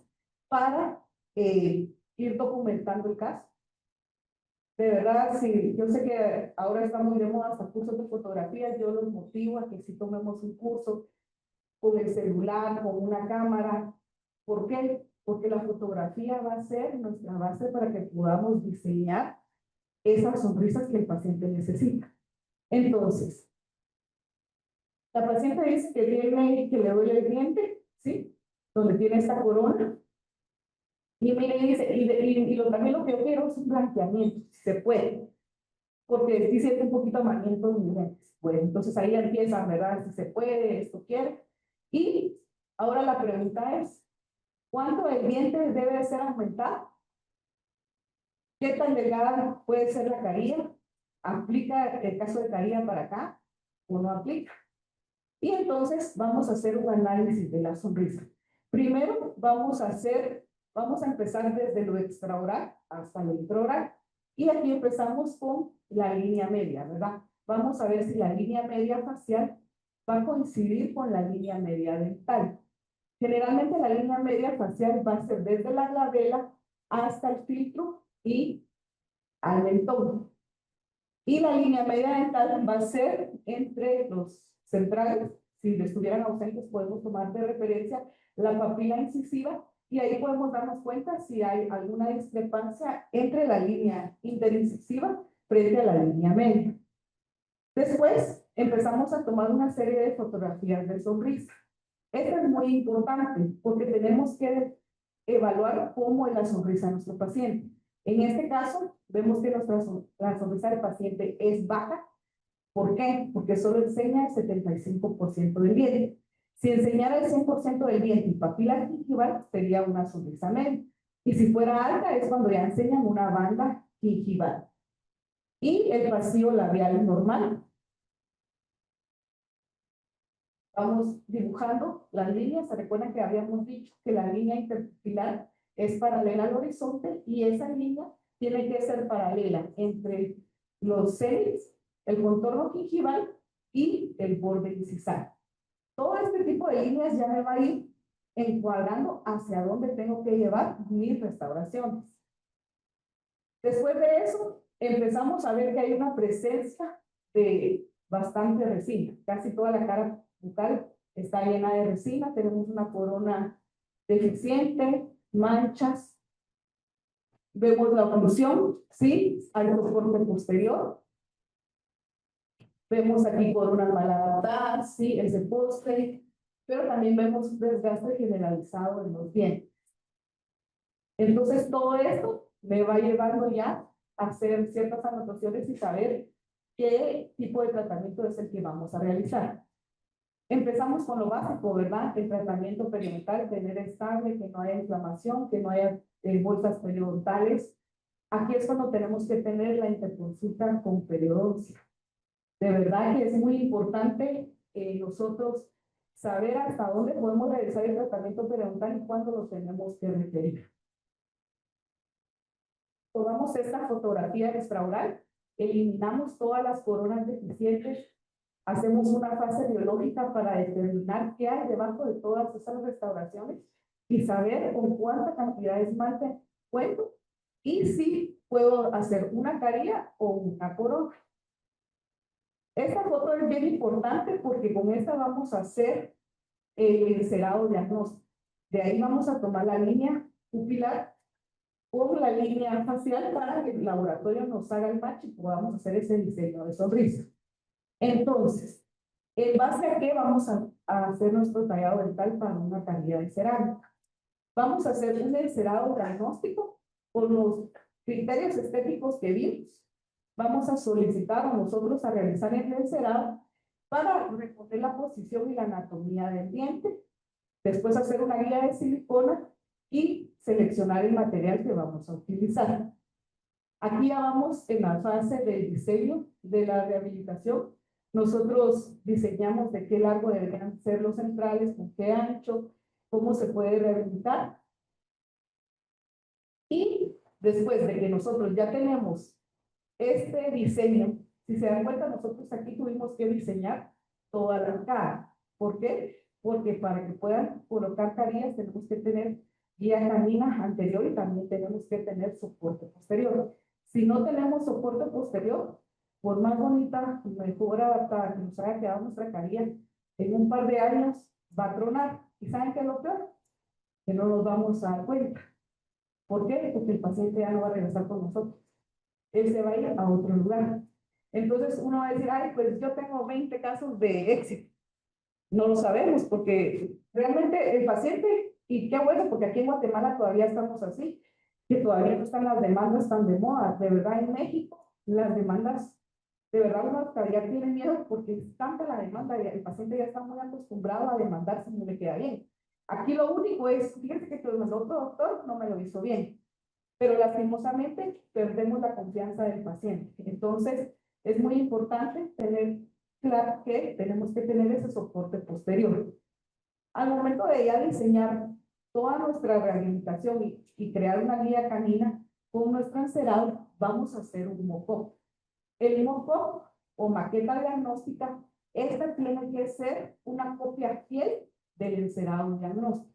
S2: para ir documentando el caso. De verdad, sí, yo sé que ahora está muy de moda hasta cursos de fotografías, yo los motivo a que si tomemos un curso con el celular, con una cámara. ¿Por qué? Porque la fotografía va a ser nuestra base para que podamos diseñar esas sonrisas que el paciente necesita. Entonces, la paciente dice que tiene, que le duele el diente, ¿sí? Donde tiene esta corona. Y mire, dice, también lo que yo quiero es un blanqueamiento, si se puede. Porque sí siente un poquito amarillento en mis dientes. Bueno, entonces ahí empieza, ¿verdad? Si se puede, esto quiere. Y ahora la pregunta es, ¿cuánto el diente debe de ser aumentado? ¿Qué tan delgada puede ser la carilla? ¿Aplica el caso de carilla para acá o no aplica? Y entonces vamos a hacer un análisis de la sonrisa. Primero vamos a empezar desde lo extraoral hasta lo intraoral. Y aquí empezamos con la línea media, ¿verdad? Vamos a ver si la línea media facial va a coincidir con la línea media dental. Generalmente la línea media facial va a ser desde la glabela hasta el filtro y al mentón. Y la línea media dental va a ser entre los centrales. Si estuvieran ausentes, podemos tomar de referencia la papila incisiva y ahí podemos darnos cuenta si hay alguna discrepancia entre la línea interincisiva frente a la línea media. Después empezamos a tomar una serie de fotografías de sonrisa. Esto es muy importante porque tenemos que evaluar cómo es la sonrisa de nuestro paciente. En este caso, vemos que la sonrisa del paciente es baja. ¿Por qué? Porque solo enseña el 75% del diente. Si enseñara el 100% del diente y papila gingival, sería una sonrisa media. Y si fuera alta, es cuando ya enseñan una banda gingival. Y el vacío labial normal. Vamos dibujando las líneas. Se recuerdan que habíamos dicho que la línea interpupilar es paralela al horizonte y esa línea tiene que ser paralela entre los célices, el contorno gingival y el borde incisal. Todo este tipo de líneas ya me va a ir encuadrando hacia dónde tengo que llevar mis restauraciones. Después de eso, empezamos a ver que hay una presencia de bastante resina. Casi toda la cara bucal está llena de resina. Tenemos una corona deficiente, manchas. Vemos la oclusión, ¿sí? Hay soporte posterior. Vemos aquí coronas mal adaptadas, ¿sí? Ese poste. Pero también vemos un desgaste generalizado en los dientes. Entonces, todo esto me va llevando ya a hacer ciertas anotaciones y saber qué tipo de tratamiento es el que vamos a realizar. Empezamos con lo básico, ¿verdad? El tratamiento periodontal, tener estable, que no haya inflamación, que no haya bolsas periodontales. Aquí es cuando tenemos que tener la interconsulta con periodoncia. De verdad que es muy importante nosotros saber hasta dónde podemos realizar el tratamiento periodontal y cuándo lo tenemos que requerir. Tomamos esta fotografía extraoral, eliminamos todas las coronas deficientes, hacemos una fase biológica para determinar qué hay debajo de todas esas restauraciones y saber con cuánta cantidad de esmalte cuento y si puedo hacer una caría o una corona. Esta foto es bien importante porque con esta vamos a hacer el encerado diagnóstico. De ahí vamos a tomar la línea pupilar con la línea facial para que el laboratorio nos haga el match y podamos hacer ese diseño de sonrisa. Entonces, ¿en base a qué vamos a hacer nuestro tallado dental para una calidad de cerámica? Vamos a hacer un encerado diagnóstico con los criterios estéticos que vimos. Vamos a solicitar a nosotros a realizar el encerado para recoger la posición y la anatomía del diente. Después hacer una guía de silicona y seleccionar el material que vamos a utilizar. Aquí ya vamos en la fase del diseño de la rehabilitación. Nosotros diseñamos de qué largo deberían ser los centrales, con qué ancho, cómo se puede rehabilitar. Y después de que nosotros ya tenemos este diseño, si se dan cuenta, nosotros aquí tuvimos que diseñar toda la cara. ¿Por qué? Porque para que puedan colocar carillas tenemos que tener guía canina anterior y también tenemos que tener soporte posterior. Si no tenemos soporte posterior, por más bonita, mejor adaptada que nos haya quedado nuestra carilla, en un par de años va a tronar. ¿Y saben qué es lo peor? Que no nos vamos a dar cuenta. ¿Por qué? Porque el paciente ya no va a regresar con nosotros. Él se va a ir a otro lugar. Entonces uno va a decir, ay, pues yo tengo 20 casos de éxito. No lo sabemos porque realmente el paciente, y qué bueno, porque aquí en Guatemala todavía estamos así, que todavía no están las demandas tan de moda. De verdad, en México, las demandas, de verdad, uno todavía tiene miedo porque es tanta la demanda y el paciente ya está muy acostumbrado a demandar si no le queda bien. Aquí lo único es, fíjate que el otro doctor no me lo hizo bien, pero lastimosamente perdemos la confianza del paciente. Entonces, es muy importante tener claro que tenemos que tener ese soporte posterior. Al momento de ya diseñar toda nuestra rehabilitación y crear una guía canina con nuestro encerado, vamos a hacer un mock-up. El mock-up o maqueta diagnóstica, esta tiene que ser una copia fiel del encerado diagnóstico.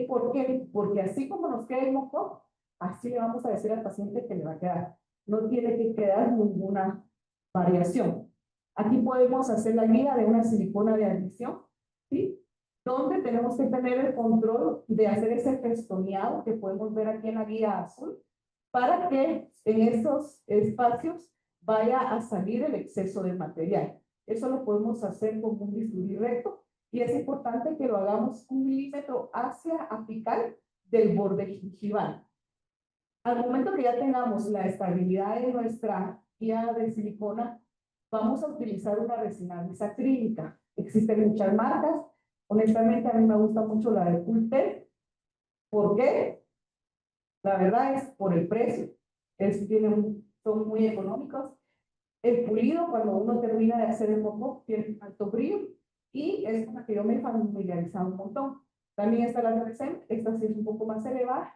S2: ¿Por qué? Porque así como nos queda el mock-up, así le vamos a decir al paciente que le va a quedar. No tiene que quedar ninguna variación. Aquí podemos hacer la guía de una silicona de adhesión, ¿sí? Donde tenemos que tener el control de hacer ese festoneado que podemos ver aquí en la guía azul, para que en esos espacios vaya a salir el exceso de material. Eso lo podemos hacer con un bisturí recto y es importante que lo hagamos 1 milímetro hacia apical del borde gingival. Al momento que ya tengamos la estabilidad de nuestra guía de silicona, vamos a utilizar una resina bisacrílica. Existen muchas marcas. Honestamente, a mí me gusta mucho la de Pultel. ¿Por qué? La verdad es por el precio. Son muy económicos. El pulido, cuando uno termina de hacer el moco, tiene un alto brillo y es con la que yo me he familiarizado un montón. También está la 3M, esta sí es un poco más elevada,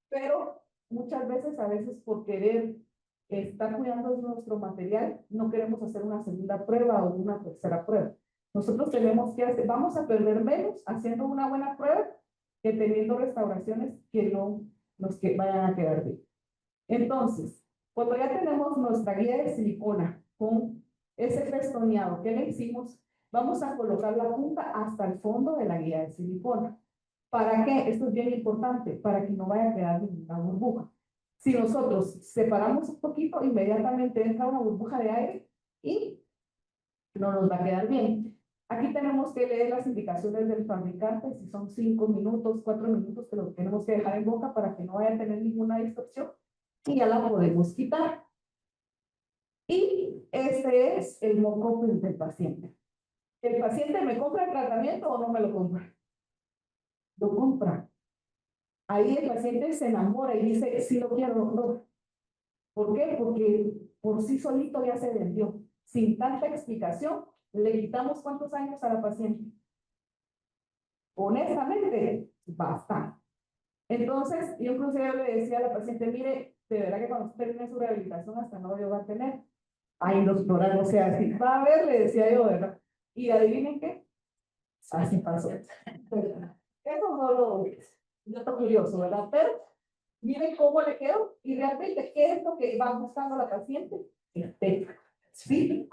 S2: pero muchas veces, por querer estar cuidando de nuestro material, no queremos hacer una segunda prueba o una tercera prueba. Nosotros tenemos que hacer, vamos a perder menos haciendo una buena prueba que teniendo restauraciones que no nos que vayan a quedar bien. Entonces, cuando ya tenemos nuestra guía de silicona con ese festoneado que le hicimos, vamos a colocar la punta hasta el fondo de la guía de silicona. ¿Para qué? Esto es bien importante, para que no vaya a quedar ninguna burbuja. Si nosotros separamos un poquito, inmediatamente entra una burbuja de aire y no nos va a quedar bien. Aquí tenemos que leer las indicaciones del fabricante, si son 5 minutos, 4 minutos, que lo tenemos que dejar en boca para que no vaya a tener ninguna distorsión y ya la podemos quitar. Y este es el moco del paciente. ¿El paciente me compra el tratamiento o no me lo compra? Lo compra. Ahí el paciente se enamora y dice, sí lo quiero, doctor. ¿Por qué? Porque por sí solito ya se vendió. Sin tanta explicación, le quitamos cuántos años a la paciente. Honestamente, basta. Entonces, yo inclusive le decía a la paciente, mire, de verdad que cuando usted termine su rehabilitación hasta novio va a tener. Ay, doctora, o sea, si va a ver, le decía yo, ¿verdad? Y adivinen qué, así pasó. Eso no lo es. Yo estoy curioso, ¿verdad? Pero miren cómo le quedó y realmente qué es lo que va buscando la paciente. Sí.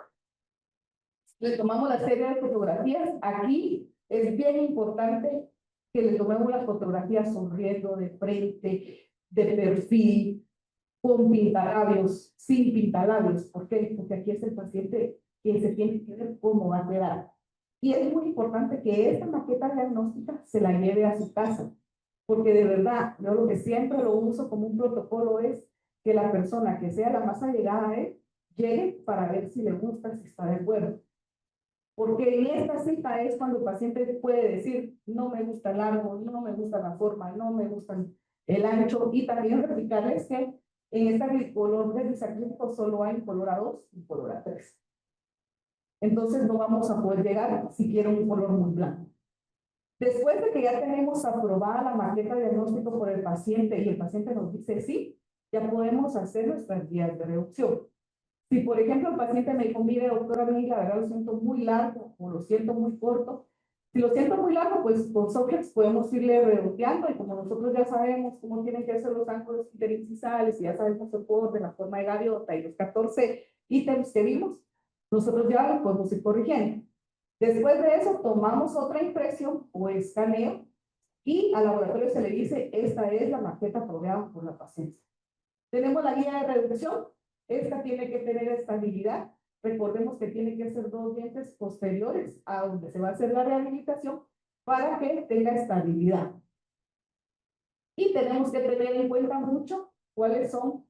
S2: Le tomamos la serie de fotografías. Aquí es bien importante que le tomemos las fotografías sonriendo de frente, de perfil, con pintalabios, sin pintalabios. ¿Por qué? Porque aquí es el paciente que se tiene que ver cómo va a quedar. Y es muy importante que esta maqueta diagnóstica se la lleve a su casa, porque de verdad, yo lo que siempre lo uso como un protocolo es que la persona que sea la más allegada a él llegue para ver si le gusta, si está de acuerdo. Porque en esta cita es cuando el paciente puede decir, no me gusta el largo, no me gusta la forma, no me gusta el ancho, y también explicarles que en este color de bisacrílico solo hay color A2 y color A3. Entonces no vamos a poder llegar si quiero un color muy blanco. Después de que ya tenemos aprobada la maqueta diagnóstico por el paciente y el paciente nos dice sí, ya podemos hacer nuestras guías de reducción. Si, por ejemplo, el paciente me dijo, mire, doctora, la verdad lo siento muy largo o lo siento muy corto. Si lo siento muy largo, pues con Soflex podemos irle redondeando y como nosotros ya sabemos cómo tienen que ser los ángulos interincisales y ya sabemos el borde, la forma de gaviota y los 14 ítems que vimos, nosotros ya los podemos ir corrigiendo. Después de eso, tomamos otra impresión o escaneo y al laboratorio se le dice, esta es la maqueta aprobada por la paciente. Tenemos la guía de reducción. Esta tiene que tener estabilidad. Recordemos que tiene que ser 2 dientes posteriores a donde se va a hacer la rehabilitación para que tenga estabilidad. Y tenemos que tener en cuenta mucho cuáles son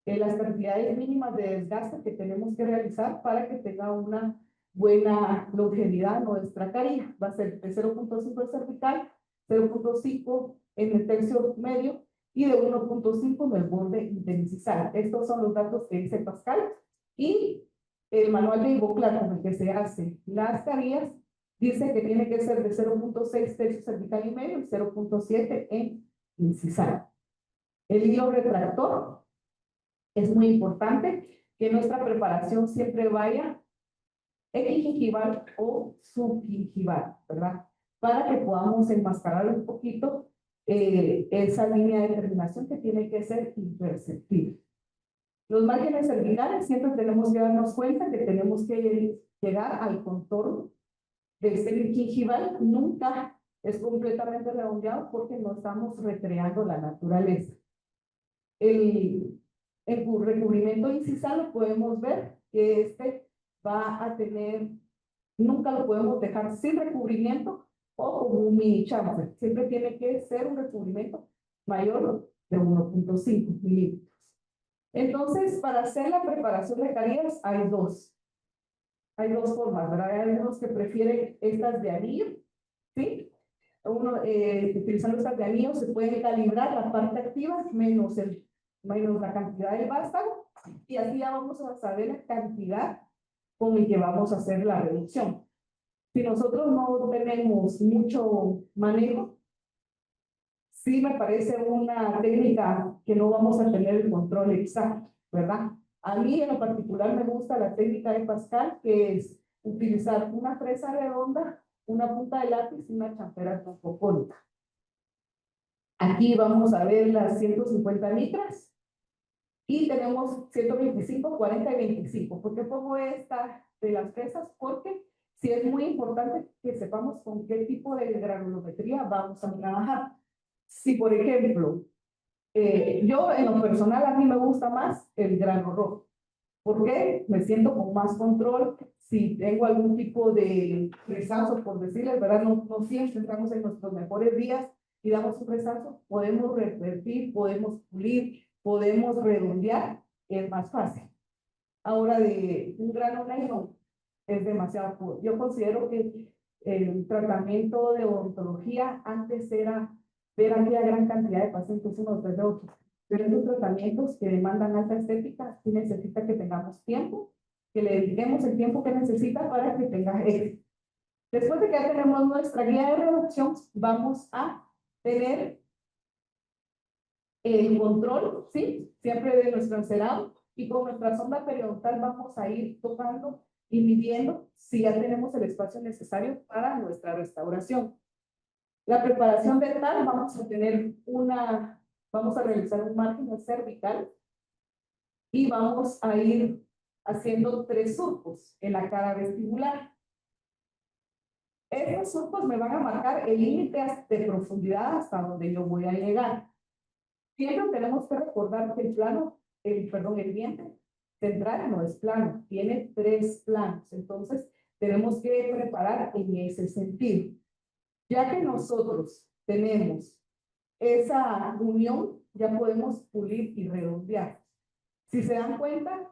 S2: las cantidades mínimas de desgaste que tenemos que realizar para que tenga una buena longevidad nuestra carilla. Va a ser de 0.5 de cervical, 0.5 en el tercio medio y de 1.5 en el borde interincisal. Estos son los datos que dice Pascal y el manual de Ivoclar con el que se hace las carillas dice que tiene que ser de 0.6 tercio cervical y medio y 0.7 en incisal. El hilo retractor es muy importante que nuestra preparación siempre vaya equigingival o subgingival, ¿verdad? Para que podamos enmascarar un poquito esa línea de terminación que tiene que ser imperceptible. Los márgenes cervicales siempre tenemos que darnos cuenta que tenemos que llegar al contorno del gingival. Nunca es completamente redondeado porque no estamos recreando la naturaleza. El recubrimiento incisal lo podemos ver que este va a tener, nunca lo podemos dejar sin recubrimiento o como un mini chamfer. Siempre tiene que ser un recubrimiento mayor de 1.5 milímetros. Entonces, para hacer la preparación de carillas hay dos formas, ¿verdad? Hay algunos que prefieren estas de anillo, ¿sí? Utilizando estas de anillo se puede calibrar la parte activa menos la cantidad del vástago, y así ya vamos a saber la cantidad con la que vamos a hacer la reducción. Si nosotros no tenemos mucho manejo, sí me parece una técnica que no vamos a tener el control exacto, ¿verdad? A mí en lo particular me gusta la técnica de Pascal, que es utilizar una fresa redonda, una punta de lápiz y una champera cosmopolita. Aquí vamos a ver las 150 micras y tenemos 125, 40 y 25. ¿Por qué pongo esta de las fresas? Porque sí es muy importante que sepamos con qué tipo de granulometría vamos a trabajar. Si, por ejemplo, yo en lo personal a mí me gusta más el grano rojo. ¿Por qué? Me siento con más control. Si tengo algún tipo de rechazo, por decirles, ¿verdad? No siempre estamos en nuestros mejores días y damos un rechazo, podemos revertir, podemos pulir, podemos redondear, es más fácil. Ahora, de un grano negro es demasiado puro. Yo considero que el tratamiento de odontología antes era ver aquella gran cantidad de pacientes uno tras de otro. Pero estos tratamientos que demandan alta estética, sí necesita que tengamos tiempo, que le dediquemos el tiempo que necesita para que tenga éxito. Después de que ya tenemos nuestra guía de reducción, vamos a tener el control, ¿sí? Siempre de nuestro encerado, y con nuestra sonda periodontal vamos a ir tocando y midiendo si ya tenemos el espacio necesario para nuestra restauración. La preparación dental, vamos a realizar un margen cervical y vamos a ir haciendo 3 surcos en la cara vestibular. Estos surcos me van a marcar el límite de profundidad hasta donde yo voy a llegar. Siempre tenemos que recordar que el diente central no es plano, tiene 3 planos. Entonces, tenemos que preparar en ese sentido. Ya que nosotros tenemos esa unión, ya podemos pulir y redondear. Si se dan cuenta,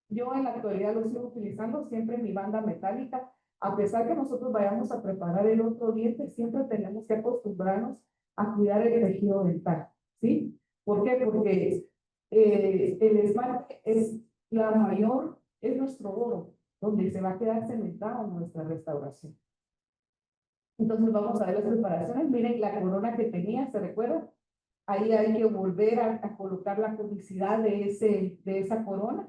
S2: yo en la actualidad lo sigo utilizando siempre en mi banda metálica. A pesar que nosotros vayamos a preparar el otro diente, siempre tenemos que acostumbrarnos a cuidar el tejido dental, ¿sí? ¿Por qué? Porque el esmalte es es nuestro oro, donde se va a quedar cementado nuestra restauración. Entonces vamos a ver las preparaciones. Miren la corona que tenía, ¿se recuerda? Ahí hay que volver a colocar la conicidad de esa corona.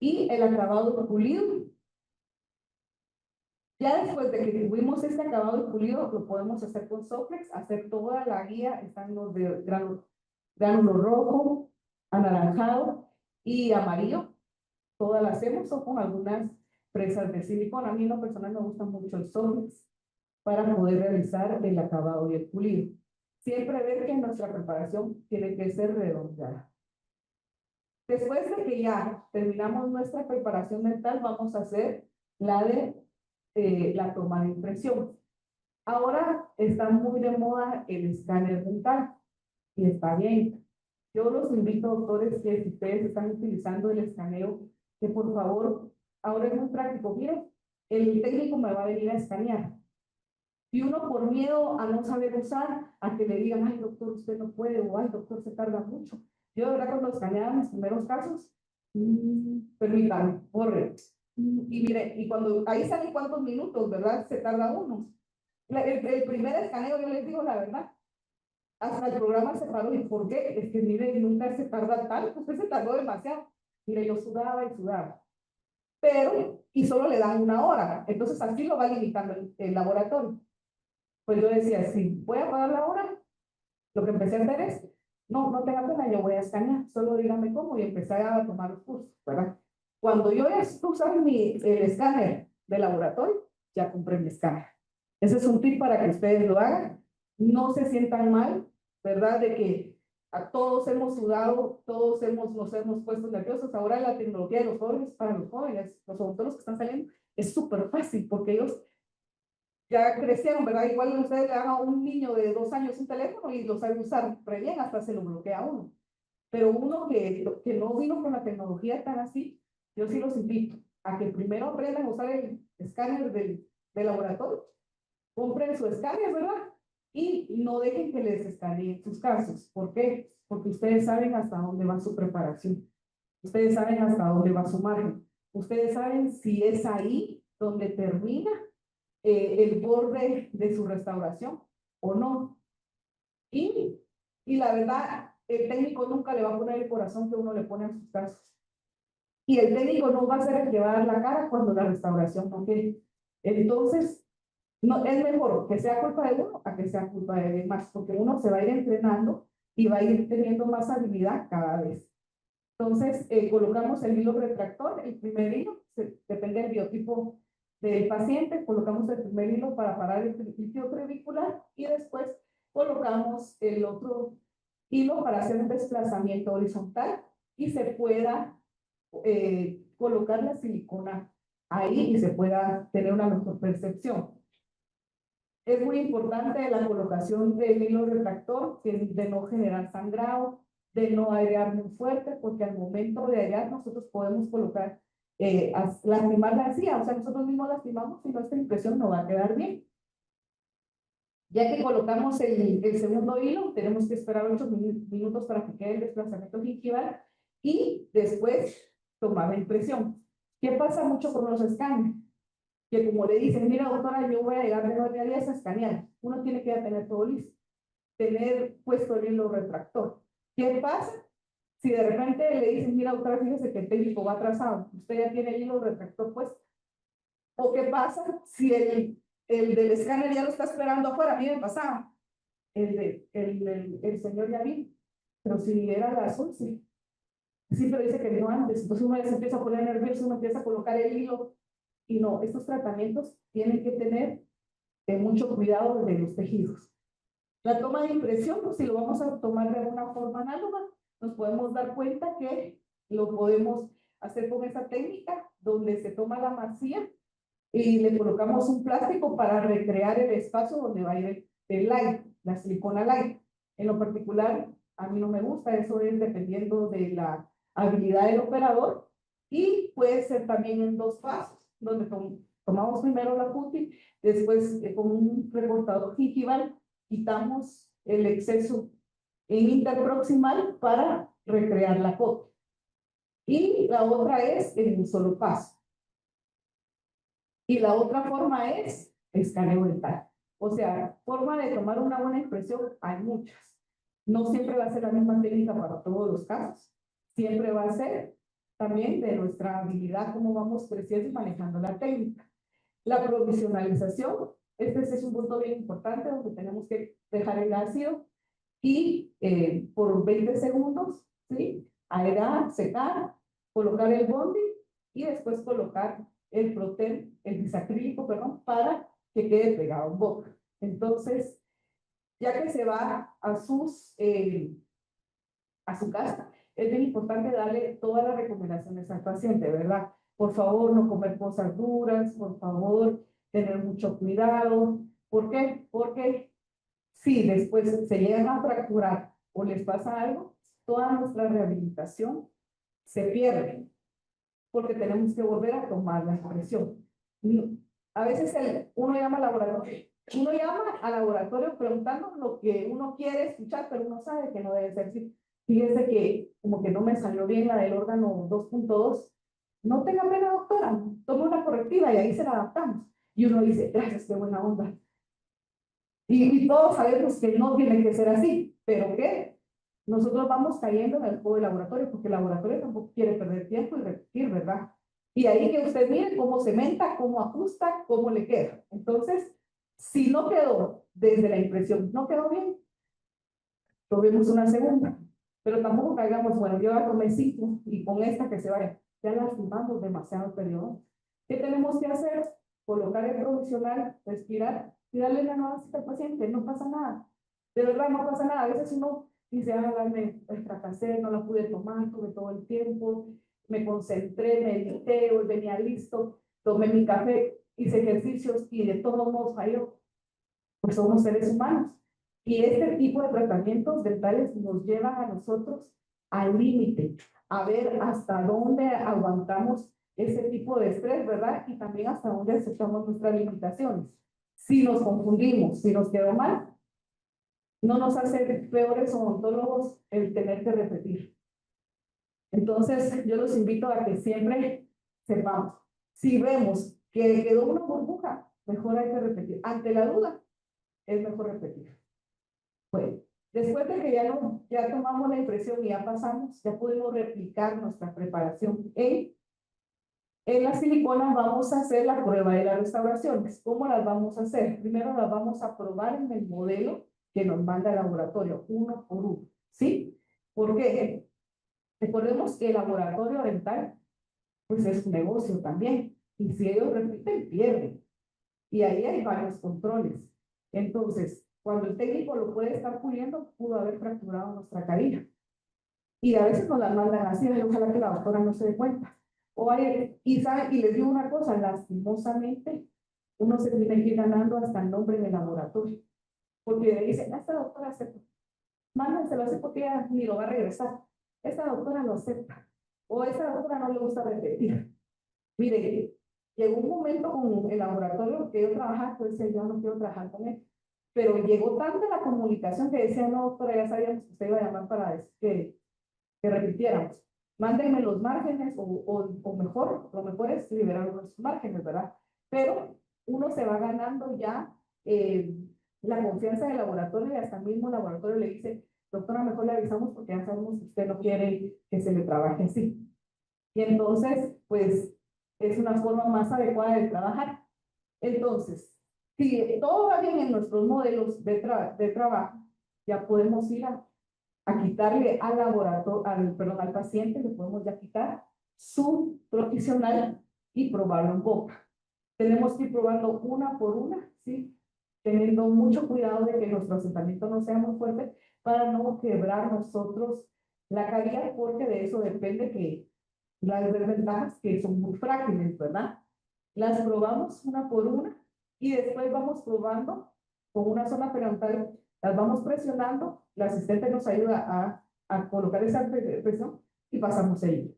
S2: Y el acabado pulido. Ya después de que tuvimos este acabado pulido, lo podemos hacer con Soflex, hacer toda la guía. Están los de gránulo rojo, anaranjado y amarillo. Todas las hacemos o con algunas presas de silicona. A mí en lo personal me gusta mucho el Soflex para poder realizar el acabado y el pulido. Siempre ver que nuestra preparación tiene que ser redondeada. Después de que ya terminamos nuestra preparación dental, vamos a hacer la de la toma de impresión. Ahora está muy de moda el escáner dental y está bien. Yo los invito, doctores, que si ustedes están utilizando el escaneo, que por favor, ahora es muy práctico. Miren, el técnico me va a venir a escanear. Y uno por miedo a no saber usar, a que le digan, ay doctor, usted no puede, o ay doctor, se tarda mucho. Yo de verdad cuando escaneaba mis primeros casos, permítame, borre. Y mire, y cuando ahí salen cuántos minutos, ¿verdad? Se tarda uno. El primer escaneo, yo les digo la verdad, hasta el programa se paró. ¿Y por qué? Es que mire, nunca se tarda tanto, usted se tardó demasiado. Mire, yo sudaba y sudaba. Pero, y solo le dan 1 hora. Entonces así lo va limitando el laboratorio. Pues yo decía, si voy a pagar la hora, lo que empecé a hacer es, no tenga pena, yo voy a escanear, solo dígame cómo, y empecé a tomar los cursos, ¿verdad? Cuando yo ya usar el escáner de laboratorio, ya compré mi escáner. Ese es un tip para que ustedes lo hagan. No se sientan mal, ¿verdad? De que a todos hemos sudado, nos hemos puesto nerviosos. Ahora la tecnología de los jóvenes, para los jóvenes, los odontólogos que están saliendo, es súper fácil, porque ellos ya crecieron, ¿verdad? Igual ustedes le dan a un niño de 2 años un teléfono y lo sabe usar re bien, hasta se lo bloquea a uno. Pero uno que no vino con la tecnología tan así, yo sí los invito a que primero aprendan a usar el escáner del laboratorio, compren su escáner, ¿verdad? Y no dejen que les escaneen sus casos. ¿Por qué? Porque ustedes saben hasta dónde va su preparación. Ustedes saben hasta dónde va su margen. Ustedes saben si es ahí donde termina el borde de su restauración o no. Y, y la verdad, el técnico nunca le va a poner el corazón que uno le pone a sus casos. Y el técnico no va a ser el que va a dar la cara cuando la restauración no quede. Entonces, no, es mejor que sea culpa de uno a que sea culpa de demás, porque uno se va a ir entrenando y va a ir teniendo más habilidad cada vez. Entonces, colocamos el hilo retractor, el primer hilo, depende del biotipo del paciente, colocamos el primer hilo para parar el líquido crevicular y después colocamos el otro hilo para hacer un desplazamiento horizontal y se pueda colocar la silicona ahí y se pueda tener una mejor percepción. Es muy importante la colocación del hilo retractor, de no generar sangrado, de no airear muy fuerte, porque al momento de airear nosotros podemos colocar, lastimar la encía, o sea, nosotros mismos lastimamos y nuestra impresión no va a quedar bien. Ya que colocamos el segundo hilo, tenemos que esperar 8 minutos para que quede el desplazamiento gingival y después tomar la impresión. ¿Qué pasa mucho con los escáneres? Que como le dicen, mira doctora, yo voy a llegar de 9 a 10 a escanear. Uno tiene que ya tener todo listo, tener puesto el hilo retractor. ¿Qué pasa? Si de repente le dicen, mira doctora, fíjese que el técnico va atrasado, usted ya tiene el hilo retractor puesto. ¿O qué pasa si el del escáner ya lo está esperando afuera? A mí me pasaba. El señor ya vino, pero si era las 11. Sí, pero dice que vino antes. Entonces uno ya se empieza a poner nervioso, uno empieza a colocar el hilo. Y no, estos tratamientos tienen que tener mucho cuidado de los tejidos. La toma de impresión, pues si lo vamos a tomar de una forma análoga, nos podemos dar cuenta que lo podemos hacer con esa técnica donde se toma la masía y le colocamos un plástico para recrear el espacio donde va a ir el light, la silicona light. En lo particular, a mí no me gusta, eso es dependiendo de la habilidad del operador y puede ser también en 2 pasos, donde tomamos primero la puti, después con un recortador gingival quitamos el exceso en interproximal para recrear la copia. Y la otra es en un solo paso. Y la otra forma es escaneo dental. O sea, forma de tomar una buena impresión, hay muchas. No siempre va a ser la misma técnica para todos los casos. Siempre va a ser también de nuestra habilidad, cómo vamos creciendo y manejando la técnica. La provisionalización, este es un punto bien importante donde tenemos que dejar el ácido y por 20 segundos, ¿sí? Aerar, secar, colocar el bondi y después colocar el proten, el bisacrílico, perdón, para que quede pegado en boca. Entonces, ya que se va a su casa, es bien importante darle todas las recomendaciones al paciente, ¿verdad? Por favor, no comer cosas duras, por favor, tener mucho cuidado. ¿Por qué? Porque si después se llegan a fracturar o les pasa algo, toda nuestra rehabilitación se pierde porque tenemos que volver a tomar la presión. A veces uno llama al laboratorio. Uno llama al laboratorio preguntando lo que uno quiere escuchar, pero uno sabe que no debe ser así. Fíjese que como que no me salió bien la del órgano 2.2. No tenga pena, doctora. Tome una correctiva y ahí se la adaptamos. Y uno dice, gracias, qué buena onda. Y todos sabemos que no tiene que ser así, pero ¿qué? Nosotros vamos cayendo en el juego de laboratorio, porque el laboratorio tampoco quiere perder tiempo y repetir, ¿verdad? Y ahí que usted mire cómo cementa, cómo ajusta, cómo le queda. Entonces, si no quedó desde la impresión, no quedó bien, tomemos una segunda. Pero tampoco caigamos, bueno, yo ya tomé 5 y con esta que se vaya, ya lastimamos demasiado el periodo. ¿Qué tenemos que hacer? Colocar el provisional, respirar y darle la nueva cita al paciente, no pasa nada. De verdad, no pasa nada. A veces uno dice, ah, me fracasé, no la pude tomar, tuve todo el tiempo, me concentré, medité, hoy venía listo, tomé mi café. hice ejercicios y de todos modos falló, pues somos seres humanos. Y este tipo de tratamientos dentales nos llevan a nosotros al límite, a ver hasta dónde aguantamos ese tipo de estrés, ¿verdad? Y también hasta dónde aceptamos nuestras limitaciones. Si nos confundimos, si nos quedó mal, no nos hace peores odontólogos el tener que repetir. Entonces, yo los invito a que siempre sepamos, si vemos que quedó una burbuja, mejor hay que repetir. Ante la duda, es mejor repetir. Bueno, después de que ya tomamos la impresión y ya pasamos, ya pudimos replicar nuestra preparación en la silicona. Vamos a hacer la prueba de las restauraciones. ¿Cómo las vamos a hacer? Primero las vamos a probar en el modelo que nos manda el laboratorio, uno por uno, ¿sí? Porque recordemos que el laboratorio dental, pues es un negocio también, y si ellos repiten, pierden. Y ahí hay varios controles. Entonces, cuando el técnico lo puede estar puliendo, pudo haber fracturado nuestra carilla. Y a veces nos la mandan así, ojalá que la doctora no se dé cuenta. Y les digo una cosa, lastimosamente, uno se tiene que ir ganando hasta el nombre del laboratorio. Porque le dicen, esta doctora acepta, mándenselo a ese porque ella ni lo va a regresar. Esta doctora lo acepta. O esta doctora no le gusta repetir. Mire, llegó un momento con el laboratorio que yo trabajaba, pues decía, yo no quiero trabajar con él. Pero llegó tanta la comunicación que decía, no, doctora, ya sabíamos que usted iba a llamar para decir que repitiéramos. Mándenme los márgenes o mejor, lo mejor es liberar los márgenes, ¿verdad? Pero uno se va ganando ya la confianza del laboratorio y hasta mismo el laboratorio le dice, doctora, mejor le avisamos porque ya sabemos que usted no quiere que se le trabaje así. Y entonces, pues, es una forma más adecuada de trabajar. Entonces, si todo va bien en nuestros modelos de trabajo, ya podemos ir a quitarle al laboratorio, al paciente, le podemos ya quitar su provisional y probarlo en boca. Tenemos que ir probando una por una, ¿sí? Teniendo mucho cuidado de que nuestro asentamiento no sea muy fuerte para no quebrar nosotros la caries, porque de eso depende que las desventajas que son muy frágiles, ¿verdad? Las probamos una por una y después vamos probando con una zona periodontal, las vamos presionando, la asistente nos ayuda a colocar esa presión y pasamos el hilo,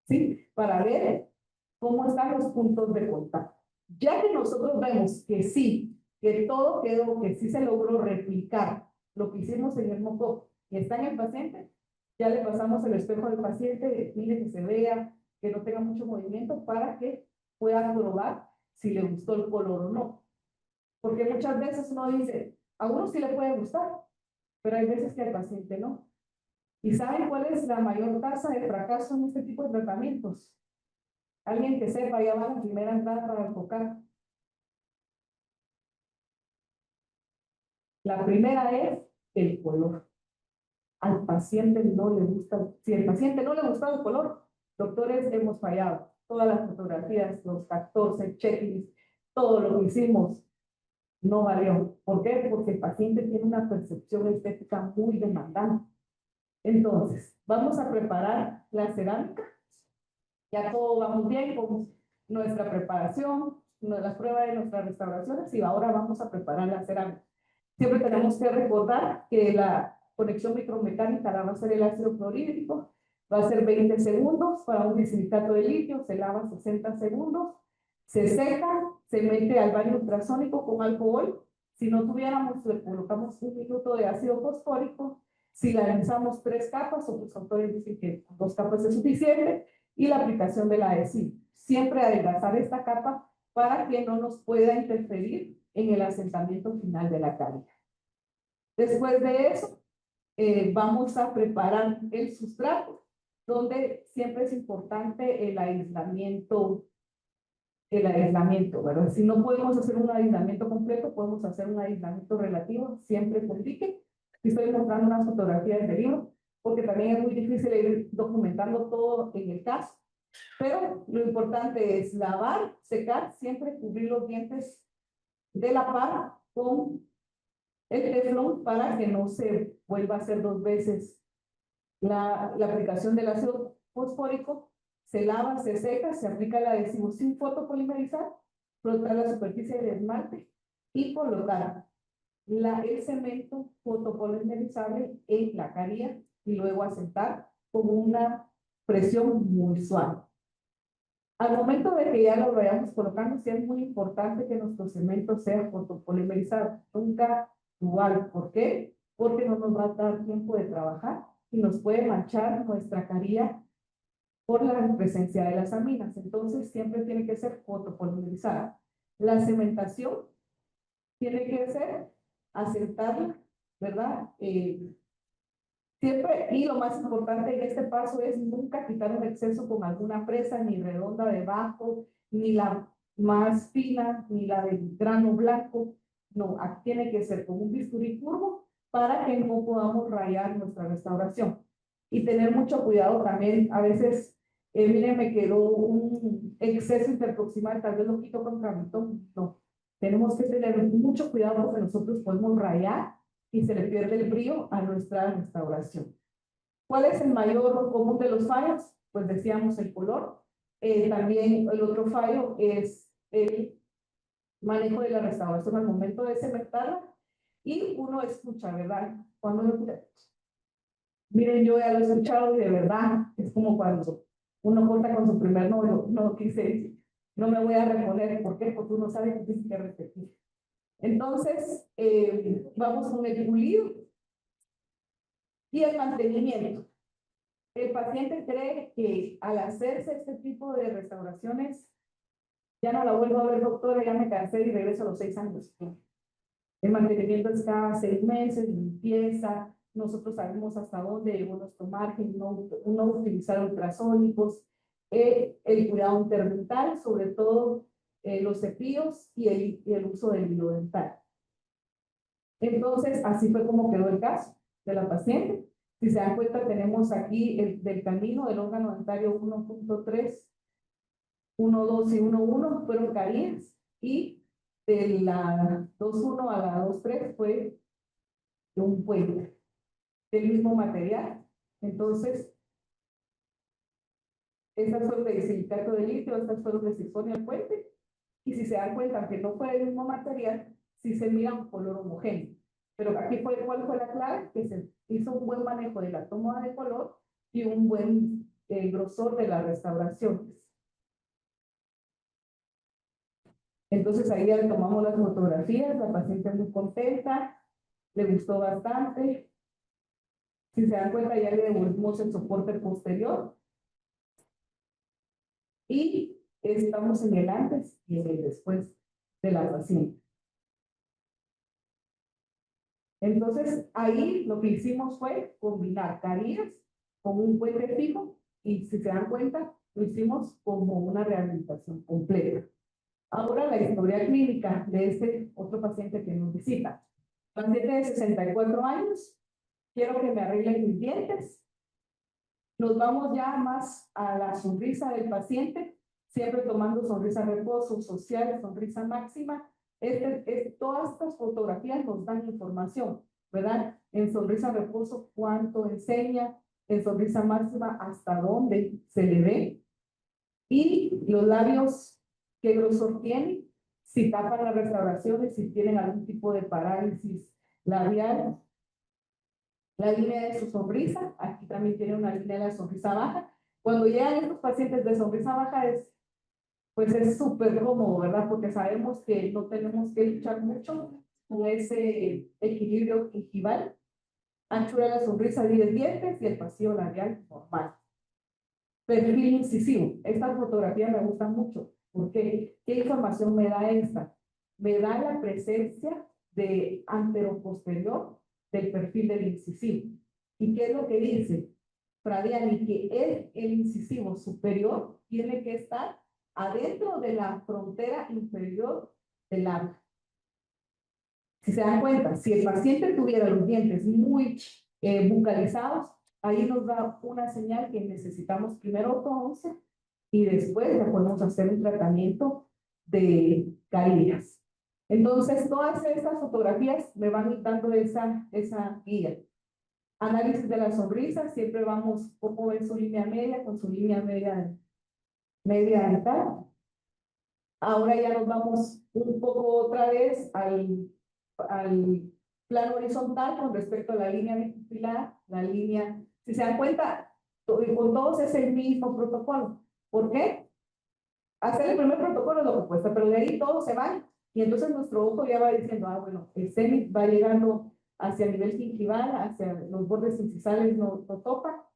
S2: ¿sí? Para ver cómo están los puntos de contacto. Ya que nosotros vemos que sí, que todo quedó, que sí se logró replicar lo que hicimos en el mock-up y está en el paciente, ya le pasamos el espejo al paciente, mire que se vea, que no tenga mucho movimiento para que pueda probar si le gustó el color o no. Porque muchas veces uno dice, a uno sí le puede gustar, pero hay veces que al paciente no. ¿Y saben cuál es la mayor tasa de fracaso en este tipo de tratamientos? Alguien que sepa, ya va a la primera entrada para enfocar. La primera es el color. Al paciente no le gusta, si al paciente no le gusta el color, doctores, hemos fallado. Todas las fotografías, los 14 checklists, todo lo que hicimos, no valió. ¿Por qué? Porque el paciente tiene una percepción estética muy demandante. Entonces, vamos a preparar la cerámica. Ya todo va muy bien con nuestra preparación, las pruebas de nuestras restauraciones y ahora vamos a preparar la cerámica. Siempre tenemos que recordar que la conexión micromecánica la va a hacer el ácido clorhídrico, va a ser 20 segundos para un disilicato de litio, se lava 60 segundos, se seca, se mete al baño ultrasónico con alcohol. Si no tuviéramos, le colocamos 1 minuto de ácido fosfórico. Si la lanzamos 3 capas, otros autores dicen que 2 capas es suficiente, y la aplicación de la adhesivo. Siempre adelgazar esta capa para que no nos pueda interferir en el asentamiento final de la caries. Después de eso, vamos a preparar el sustrato, donde siempre es importante el aislamiento, ¿verdad? Si no podemos hacer un aislamiento completo, podemos hacer un aislamiento relativo, siempre con pique. Si estoy mostrando unas fotografías del libro, porque también es muy difícil ir documentando todo en el caso. Pero lo importante es lavar, secar, siempre cubrir los dientes de la par con el teflón para que no se vuelva a hacer 2 veces la aplicación del ácido fosfórico. Se lava, se seca, se aplica el adhesivo sin fotopolimerizar frotar la superficie de esmalte y colocar el cemento fotopolimerizable en la caría y luego asentar con una presión muy suave. Al momento de que ya lo vayamos colocando, sí es muy importante que nuestro cemento sea fotopolimerizado, nunca dual. ¿Por qué? Porque no nos va a dar tiempo de trabajar y nos puede manchar nuestra caría por la presencia de las aminas. Entonces, siempre tiene que ser fotopolimerizada. La cementación tiene que ser asentarla, ¿verdad? Siempre, y lo más importante en este paso es nunca quitar el exceso con alguna presa, ni redonda debajo, ni la más fina, ni la del grano blanco. No, aquí tiene que ser con un bisturí curvo para que no podamos rayar nuestra restauración. Y tener mucho cuidado también, a veces, miren, me quedó un exceso interproximal, tal vez lo quito con tramitón. No, tenemos que tener mucho cuidado porque nosotros podemos rayar y se le pierde el brillo a nuestra restauración. ¿Cuál es el mayor común de los fallos? Pues decíamos el color. También el otro fallo es el manejo de la restauración al momento de cementarla. Y uno escucha, ¿verdad? Cuando miren, yo ya lo he escuchado y de verdad es como cuando uno corta con su primer novio, no quise, no me voy a reponer. ¿Por qué? Porque uno sabe que tiene que repetir. Entonces, vamos con el pulido y el mantenimiento. El paciente cree que al hacerse este tipo de restauraciones, ya no la vuelvo a ver, doctora, ya me cansé y regreso a los 6 años. El mantenimiento es cada 6 meses, limpieza, nosotros sabemos hasta dónde llegó nuestro margen, no utilizar ultrasónicos, el cuidado interdental, sobre todo los cepillos y el uso del hilo dental. Entonces, así fue como quedó el caso de la paciente. Si se dan cuenta, tenemos aquí el del camino del órgano dentario 1.3, 1.2 y 1.1 fueron caídas y de la 2.1 a la 2.3 fue un puente del mismo material. Entonces, estas fueron de silicato de litio, estas fueron de circonio al puente. Y si se dan cuenta que no fue del mismo material, sí se mira un color homogéneo. Pero aquí ¿cuál fue la clave? Que se hizo un buen manejo de la toma de color y un buen grosor de las restauraciones. Entonces ahí ya le tomamos las fotografías, la paciente muy contenta, le gustó bastante. Si se dan cuenta, ya le devolvimos el soporte posterior y estamos en el antes y en el después de la paciente. Entonces, ahí lo que hicimos fue combinar carillas con un puente fijo y si se dan cuenta, lo hicimos como una rehabilitación completa. Ahora la historia clínica de este otro paciente que nos visita. Paciente de 64 años, quiero que me arreglen mis dientes. Nos vamos ya más a la sonrisa del paciente, siempre tomando sonrisa reposo, social, sonrisa máxima. Todas estas fotografías nos dan información, ¿verdad? En sonrisa reposo, cuánto enseña, en sonrisa máxima, hasta dónde se le ve. Y los labios, qué grosor tienen, si tapan las restauraciones, si tienen algún tipo de parálisis labial. La línea de su sonrisa, aquí también tiene una línea de la sonrisa baja. Cuando llegan estos pacientes de sonrisa baja pues es súper cómodo, ¿verdad? Porque sabemos que no tenemos que luchar mucho con ese equilibrio gingival. Anchura de la sonrisa, 10 dientes y el pasillo labial normal. Perfil incisivo. Esta fotografía me gusta mucho. ¿Por qué? ¿Qué información me da esta? Me da la presencia de anteroposterior del perfil del incisivo. ¿Y qué es lo que dice? Fradiani, que el incisivo superior tiene que estar adentro de la frontera inferior del labio. Si se dan cuenta, si el paciente tuviera los dientes muy bucalizados, ahí nos da una señal que necesitamos primero ortodoncia y después ya podemos hacer un tratamiento de carillas. Entonces, todas estas fotografías me van dando esa guía. Análisis de la sonrisa, siempre vamos cómo es su línea media con su línea media dental. Ahora ya nos vamos un poco otra vez al plano horizontal con respecto a la línea bipupilar, la línea, si se dan cuenta, con todos es el mismo protocolo. ¿Por qué? Hacer el primer protocolo es lo que cuesta, pero de ahí todos se van. Y entonces nuestro ojo ya va diciendo, ah, bueno, el cenit va llegando hacia el nivel gingival, hacia los bordes incisales no toca,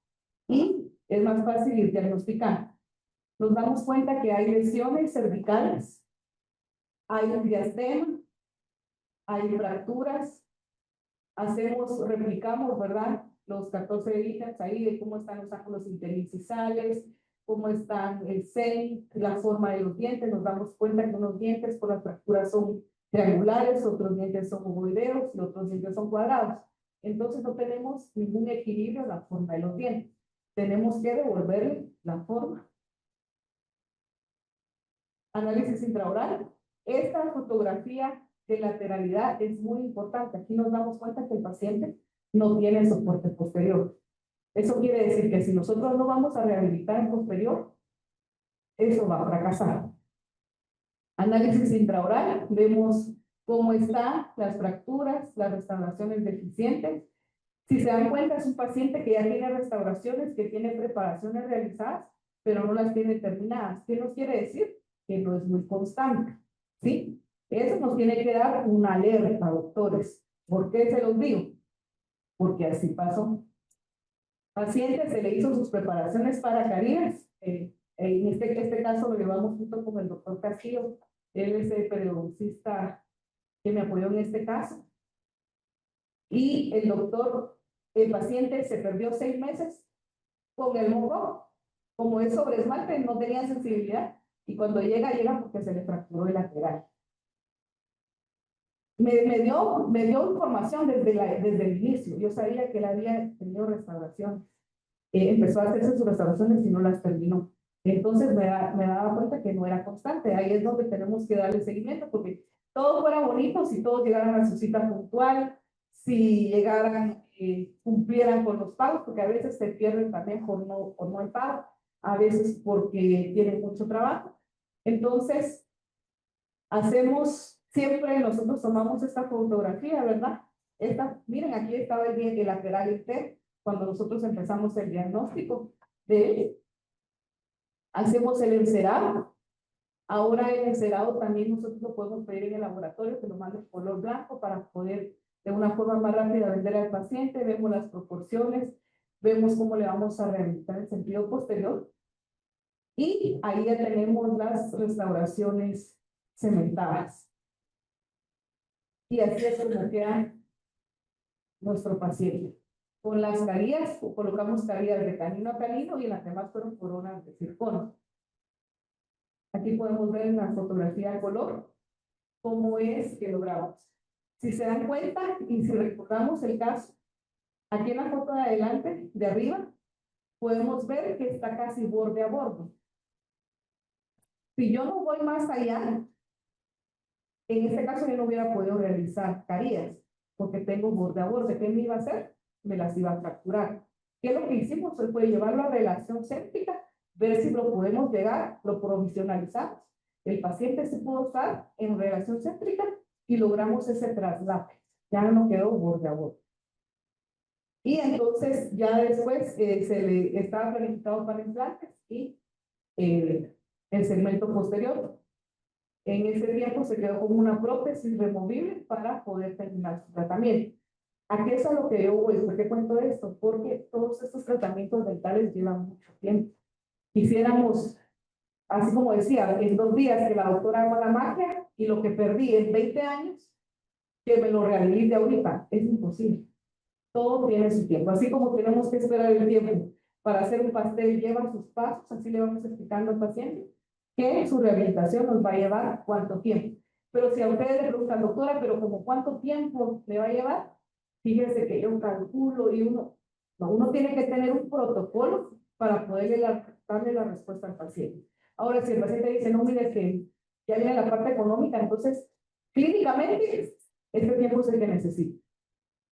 S2: y es más fácil ir diagnosticando. Nos damos cuenta que hay lesiones cervicales, hay un diastema, hay fracturas, replicamos, ¿verdad? Los 14 dígitos ahí de cómo están los ángulos interincisales, cómo están el cenit, la forma de los dientes. Nos damos cuenta que unos dientes por las fracturas son triangulares, otros dientes son ovoideos y otros dientes son cuadrados. Entonces no tenemos ningún equilibrio en la forma de los dientes. Tenemos que devolverle la forma. Análisis intraoral. Esta fotografía de lateralidad es muy importante. Aquí nos damos cuenta que el paciente no tiene soporte posterior. Eso quiere decir que si nosotros no vamos a rehabilitar en posterior, eso va a fracasar. Análisis intraoral. Vemos cómo están las fracturas, las restauraciones deficientes. Si se dan cuenta, es un paciente que ya tiene restauraciones, que tiene preparaciones realizadas, pero no las tiene terminadas. ¿Qué nos quiere decir? Que no es muy constante, ¿sí? Eso nos tiene que dar una alerta, doctores. ¿Por qué se los digo? Porque así pasó. Paciente se le hizo sus preparaciones para caries. En este caso lo llevamos junto con el doctor Castillo. Él es el periodoncista que me apoyó en este caso. Y el paciente se perdió 6 meses con el moco. Como es sobre esmalte, no tenía sensibilidad. Y cuando llega porque se le fracturó el lateral. Me dio información desde el inicio. Yo sabía que él había tenido restauración. Empezó a hacerse sus restauraciones y no las terminó. Entonces me daba cuenta que no era constante. Ahí es donde tenemos que darle seguimiento, porque todo fuera bonito si todos llegaran a su cita puntual, si llegaran, cumplieran con los pagos, porque a veces se pierden también por no el pago, a veces porque tienen mucho trabajo. Entonces, siempre nosotros tomamos esta fotografía, ¿verdad? Miren, aquí estaba el lateral interno cuando nosotros empezamos el diagnóstico de él. Hacemos el encerado. Ahora el encerado también nosotros lo podemos pedir en el laboratorio, que lo mande en color blanco para poder de una forma más rápida vender al paciente. Vemos las proporciones, vemos cómo le vamos a rehabilitar el sentido posterior. Y ahí ya tenemos las restauraciones cementadas. Y así es como queda nuestro paciente. Con las carillas, colocamos carillas de canino a canino y en las demás fueron coronas de circonio. Aquí podemos ver en la fotografía de color cómo es que logramos. Si se dan cuenta y si recordamos el caso, aquí en la foto de adelante, de arriba, podemos ver que está casi borde a borde. Si yo no voy más allá, en este caso yo no hubiera podido realizar carillas, porque tengo borde a borde. ¿Qué me iba a hacer? Me las iba a fracturar. ¿Qué es lo que hicimos? Fue llevarlo a relación séptica, ver si lo podemos llegar, lo provisionalizamos. El paciente se pudo estar en relación séptica y logramos ese traslape. Ya no quedó borde a borde. Y entonces ya después se le estaba planificado para implantes y el segmento posterior. En ese tiempo se quedó como una prótesis removible para poder terminar su tratamiento. ¿A qué es a lo que yo voy? ¿Por qué cuento esto? Porque todos estos tratamientos dentales llevan mucho tiempo. Quisiéramos, así como decía, en 2 días que la doctora haga la magia y lo que perdí en 20 años, que me lo rehabilite ahorita. Es imposible. Todo tiene su tiempo. Así como tenemos que esperar el tiempo para hacer un pastel, lleva sus pasos, así le vamos explicando al paciente que su rehabilitación nos va a llevar cuánto tiempo. Pero si a ustedes le preguntan, doctora, pero como cuánto tiempo le va a llevar, fíjense que yo calculo y uno tiene que tener un protocolo para poderle darle la respuesta al paciente. Ahora, si el paciente dice, no, mire que ya viene la parte económica, entonces, clínicamente, este tiempo es el que necesita.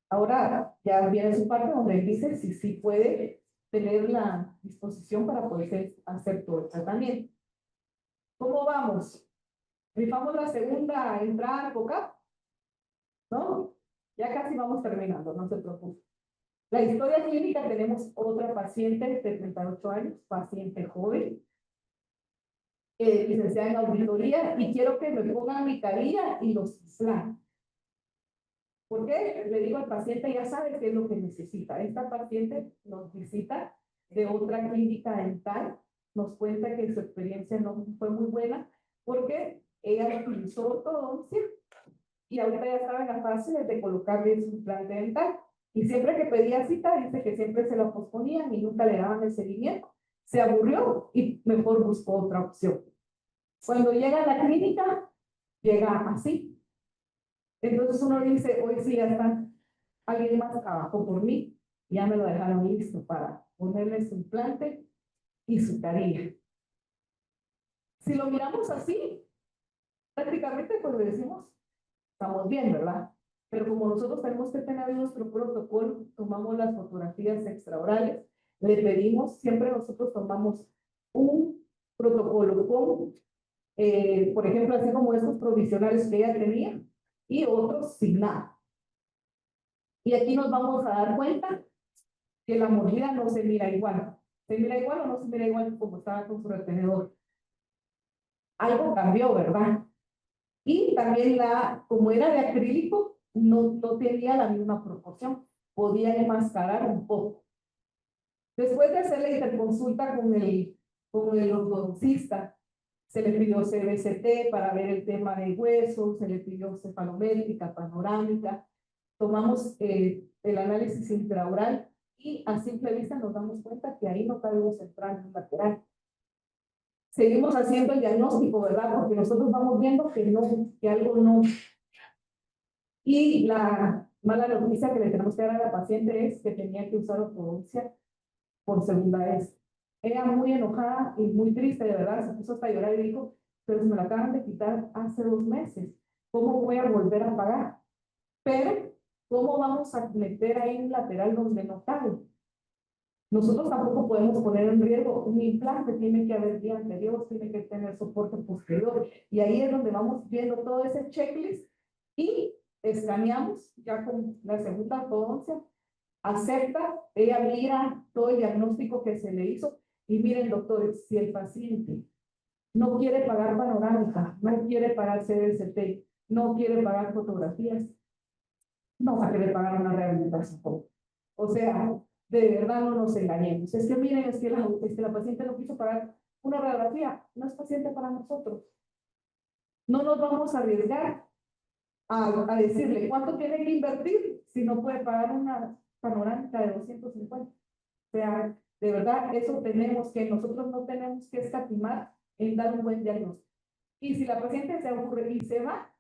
S2: Ahora ya viene su parte donde dice si sí puede tener la disposición para poder hacer todo el tratamiento. ¿Cómo vamos? Rifamos la segunda entrada a COCAP, ¿no? Ya casi vamos terminando, no se preocupe. La historia clínica, tenemos otra paciente de 38 años, paciente joven, licenciada en auditoría, y quiero que me pongan mi carilla y los slides. ¿Por qué? Le digo al paciente, ya sabe qué es lo que necesita. Esta paciente nos visita de otra clínica dental, nos cuenta que su experiencia no fue muy buena porque ella utilizó ortodoncia y ahorita ya estaba en la fase de colocarle su implante dental. Y siempre que pedía cita, dice que siempre se la posponían y nunca le daban el seguimiento. Se aburrió y mejor buscó otra opción. Cuando llega a la clínica, llega así. Entonces uno dice, hoy sí ya está, alguien más trabajó por mí, ya me lo dejaron listo para ponerle su implante y su carilla. Si lo miramos así, prácticamente pues le decimos, estamos bien, ¿verdad? Pero como nosotros tenemos que tener nuestro protocolo, tomamos las fotografías extraorales, le pedimos, siempre nosotros tomamos un protocolo con, por ejemplo, así como estos provisionales que ella tenía, y otros sin nada. Y aquí nos vamos a dar cuenta que la mordida no se mira igual. ¿Se mira igual o no se mira igual como estaba con su retenedor? Algo cambió, ¿verdad? Y también como era de acrílico, no tenía la misma proporción. Podía enmascarar un poco. Después de hacer la interconsulta con el ortodoncista, se le pidió CBCT para ver el tema de huesos, se le pidió cefalométrica, panorámica, tomamos el análisis intraoral y a simple vista nos damos cuenta que ahí no cabemos central ni lateral. Seguimos haciendo el diagnóstico, ¿verdad? Porque nosotros vamos viendo que no, que algo no. Y la mala noticia que le tenemos que dar a la paciente es que tenía que usar ortodoncia por segunda vez. Ella muy enojada y muy triste, de verdad, se puso hasta a llorar y dijo, pero se me la acaban de quitar hace 2 meses, ¿cómo voy a volver a pagar? Pero, ¿cómo vamos a meter ahí un lateral donde no cabe? Nosotros tampoco podemos poner en riesgo un implante, tiene que haber vía anterior, tiene que tener soporte posterior, y ahí es donde vamos viendo todo ese checklist y escaneamos ya con la segunda ortodoncia, acepta, ella mira todo el diagnóstico que se le hizo, y miren, doctores, si el paciente no quiere pagar panorámica, no quiere pagar CBCT, no quiere pagar fotografías, no va a querer pagar una rehabilitación. O sea, de verdad no nos engañemos. Es que miren, es que la paciente no quiso pagar una radiografía, no es paciente para nosotros. No nos vamos a arriesgar a decirle cuánto tiene que invertir si no puede pagar una panorámica de 250. O sea, de verdad, eso tenemos que, nosotros no tenemos que escatimar en dar un buen diagnóstico. Y si la paciente se aburre y se va,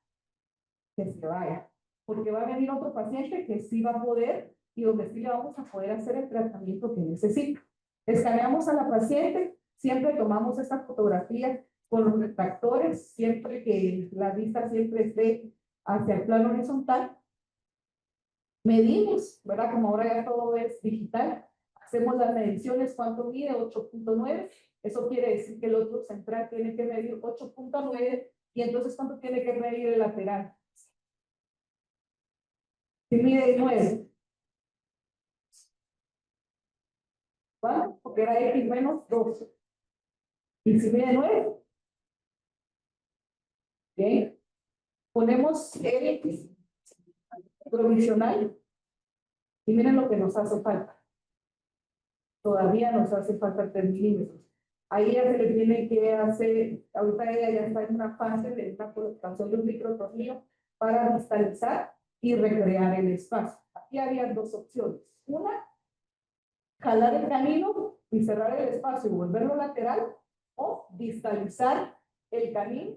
S2: que se vaya, porque va a venir otro paciente que sí va a poder y donde sí le vamos a poder hacer el tratamiento que necesita. Escaneamos a la paciente, siempre tomamos esta fotografía con los retractores, siempre que la vista siempre esté hacia el plano horizontal. Medimos, ¿verdad? Como ahora ya todo es digital, hacemos las mediciones, ¿cuánto mide? 8.9. Eso quiere decir que el otro central tiene que medir 8.9 y entonces ¿cuánto tiene que medir el lateral? Si mide 9. ¿Vale? Porque era X menos 2. Y si mide 9. Bien. Ponemos el X provisional y miren lo que nos hace falta. Todavía nos hace falta 3 milímetros. Ahí ya se le tiene que hacer, ahorita ella ya está en una fase de una colocación de un microtornillo para distalizar y recrear el espacio. Aquí había 2 opciones. Una, jalar el canino y cerrar el espacio y volverlo lateral, o distalizar el canino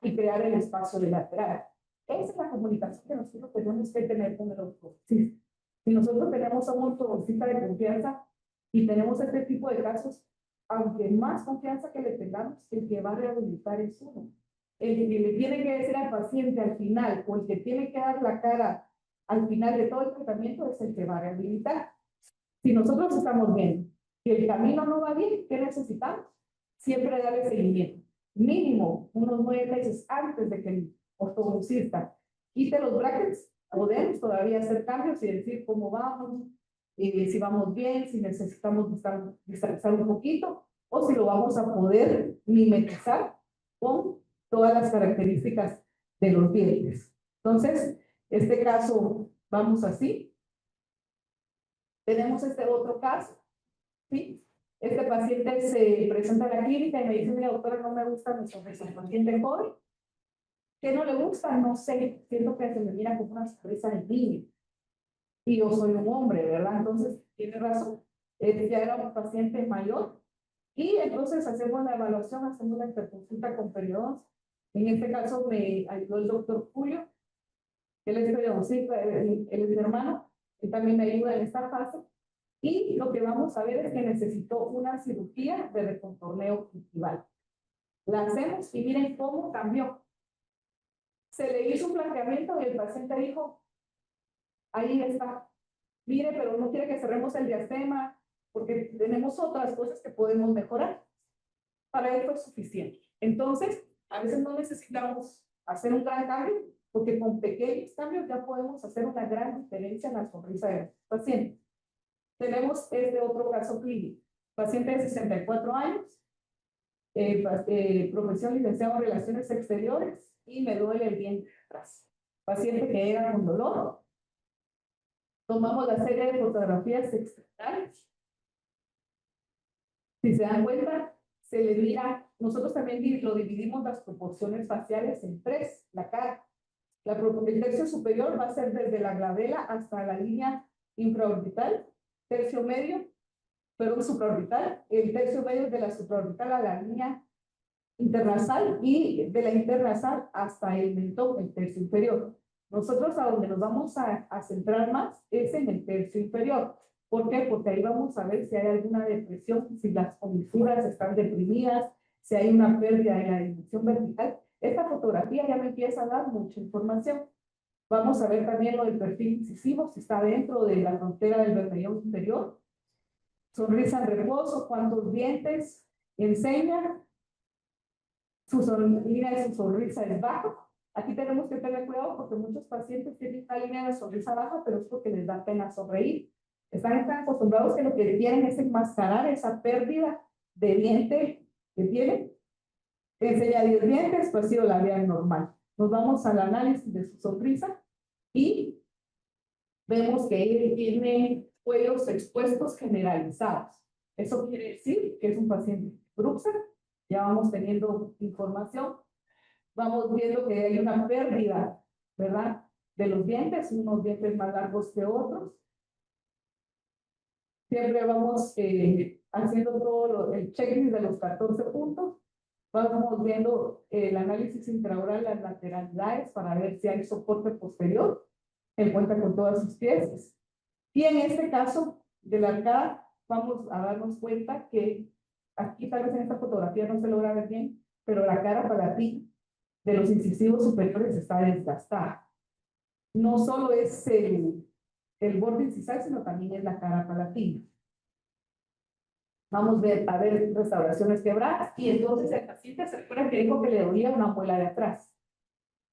S2: y crear el espacio de lateral. Esa es la comunicación que nosotros tenemos que tener con el ortodoncista. Si nosotros tenemos a un ortodoncista de confianza y tenemos este tipo de casos, aunque más confianza que le tengamos, el que va a rehabilitar es uno. El que le tiene que decir al paciente al final, o el que tiene que dar la cara al final de todo el tratamiento, es el que va a rehabilitar. Si nosotros estamos viendo que el camino no va bien, ¿qué necesitamos? Siempre darle seguimiento. mínimo unos 9 meses antes de que el ortodoncista quite los brackets, podemos todavía hacer cambios y decir cómo vamos, si vamos bien, si necesitamos visualizar un poquito, o si lo vamos a poder mimetizar con todas las características de los dientes. Entonces, este caso, vamos así. Tenemos este otro caso, ¿sí? Este paciente se presenta a la clínica y me dice, mira, doctora, no me gusta mi sonrisa. El paciente joven, ¿qué no le gusta? No sé, siento que se me mira como una sonrisa de niño. Y yo soy un hombre, ¿verdad? Entonces, tiene razón. Ya era un paciente mayor. Y entonces hacemos la evaluación, hacemos la interconsulta con periodoncia. En este caso me ayudó el doctor Julio, él es periodoncista, él es mi hermano, él también me ayuda en esta fase. Y lo que vamos a ver es que necesitó una cirugía de recontorneo gingival. La hacemos y miren cómo cambió. Se le hizo un planteamiento y el paciente dijo, ahí está, mire, pero no quiere que cerremos el diastema porque tenemos otras cosas que podemos mejorar. Para esto es suficiente. Entonces, a veces no necesitamos hacer un gran cambio, porque con pequeños cambios ya podemos hacer una gran diferencia en la sonrisa de los pacientes. Tenemos este otro caso clínico. Paciente de 64 años, profesión licenciado en Relaciones Exteriores y me duele el diente atrás. Paciente que llega con dolor. Tomamos la serie de fotografías externales. Si se dan cuenta, se le mira, nosotros también lo dividimos las proporciones faciales en tres, la cara. El tercio superior va a ser desde la glabela hasta la línea infraorbital, tercio medio, perdón, supraorbital, el tercio medio de la supraorbital a la línea internasal y de la internasal hasta el mentón, el tercio inferior. Nosotros a donde nos vamos a centrar más es en el tercio inferior. ¿Por qué? Porque ahí vamos a ver si hay alguna depresión, si las comisuras están deprimidas, si hay una pérdida en la dimensión vertical. Esta fotografía ya me empieza a dar mucha información. Vamos a ver también lo del perfil incisivo, si está dentro de la frontera del bermellón inferior. Sonrisa en reposo, cuántos dientes enseña. Su línea de su sonrisa es baja. Aquí tenemos que tener cuidado porque muchos pacientes tienen una línea de sonrisa baja, pero es porque les da pena sonreír. Están tan acostumbrados que lo que quieren es enmascarar esa pérdida de diente que tienen. Enseña 10 dientes, pues ha sido la vía normal. Nos vamos al análisis de su sonrisa y vemos que él tiene cuellos expuestos generalizados. Eso quiere decir que es un paciente bruxa. Ya vamos teniendo información. Vamos viendo que hay una pérdida, ¿verdad? De los dientes, unos dientes más largos que otros. Siempre vamos haciendo todo el checklist de los 14 puntos. Vamos viendo el análisis intraoral, las lateralidades para ver si hay soporte posterior. En cuenta con todas sus piezas. Y en este caso de la arcada, vamos a darnos cuenta que aquí tal vez en esta fotografía no se logra ver bien, pero la cara para ti de los incisivos superiores está desgastada. No solo es el borde incisal, sino también es la cara palatina. Vamos a ver restauraciones quebradas y entonces el paciente se recuerda que dijo que le dolía una muela de atrás.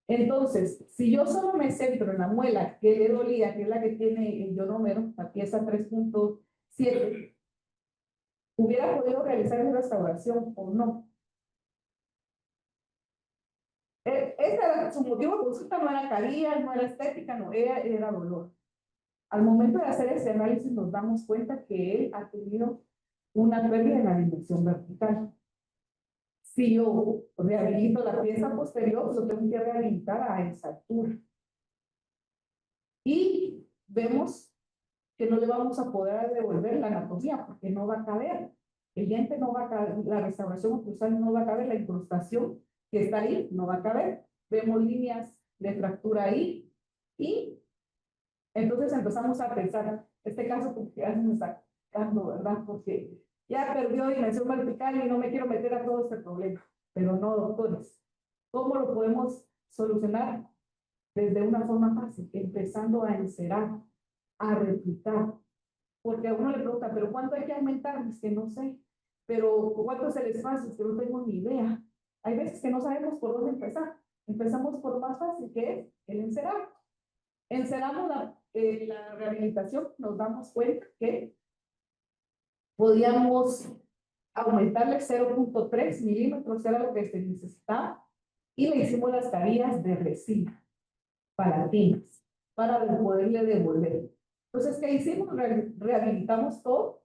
S2: Entonces, si yo solo me centro en la muela que le dolía, que es la que tiene el ionómero, la pieza 3.7, ¿hubiera podido realizar esa restauración o no? Su motivo de consulta no era caries, no era estética, no era dolor. Al momento de hacer ese análisis nos damos cuenta que él ha tenido una pérdida en la dimensión vertical. Si yo rehabilito la pieza posterior, pues yo tengo que rehabilitar a esa altura. Y vemos que no le vamos a poder devolver la anatomía porque no va a caber. El diente no va a caber, la restauración oclusal no va a caber, la incrustación que está ahí no va a caber. Vemos líneas de fractura ahí y entonces empezamos a pensar, este caso porque ya se me está sacando, ¿verdad? Porque ya perdió dimensión vertical y no me quiero meter a todo este problema. Pero no, doctores, ¿cómo lo podemos solucionar? Desde una forma fácil, empezando a encerar, a replicar. Porque a uno le pregunta, ¿pero cuánto hay que aumentar? Es que no sé. ¿Pero cuánto es el espacio? Es que no tengo ni idea. hay veces que no sabemos por dónde empezar. Empezamos por lo más fácil, que es el encerado. Enceramos la rehabilitación, nos damos cuenta que podíamos aumentarle 0.3 milímetros, era lo que se necesitaba, y le hicimos las carillas de resina, palatinas, para poderle devolver. Entonces, ¿qué hicimos? Rehabilitamos todo,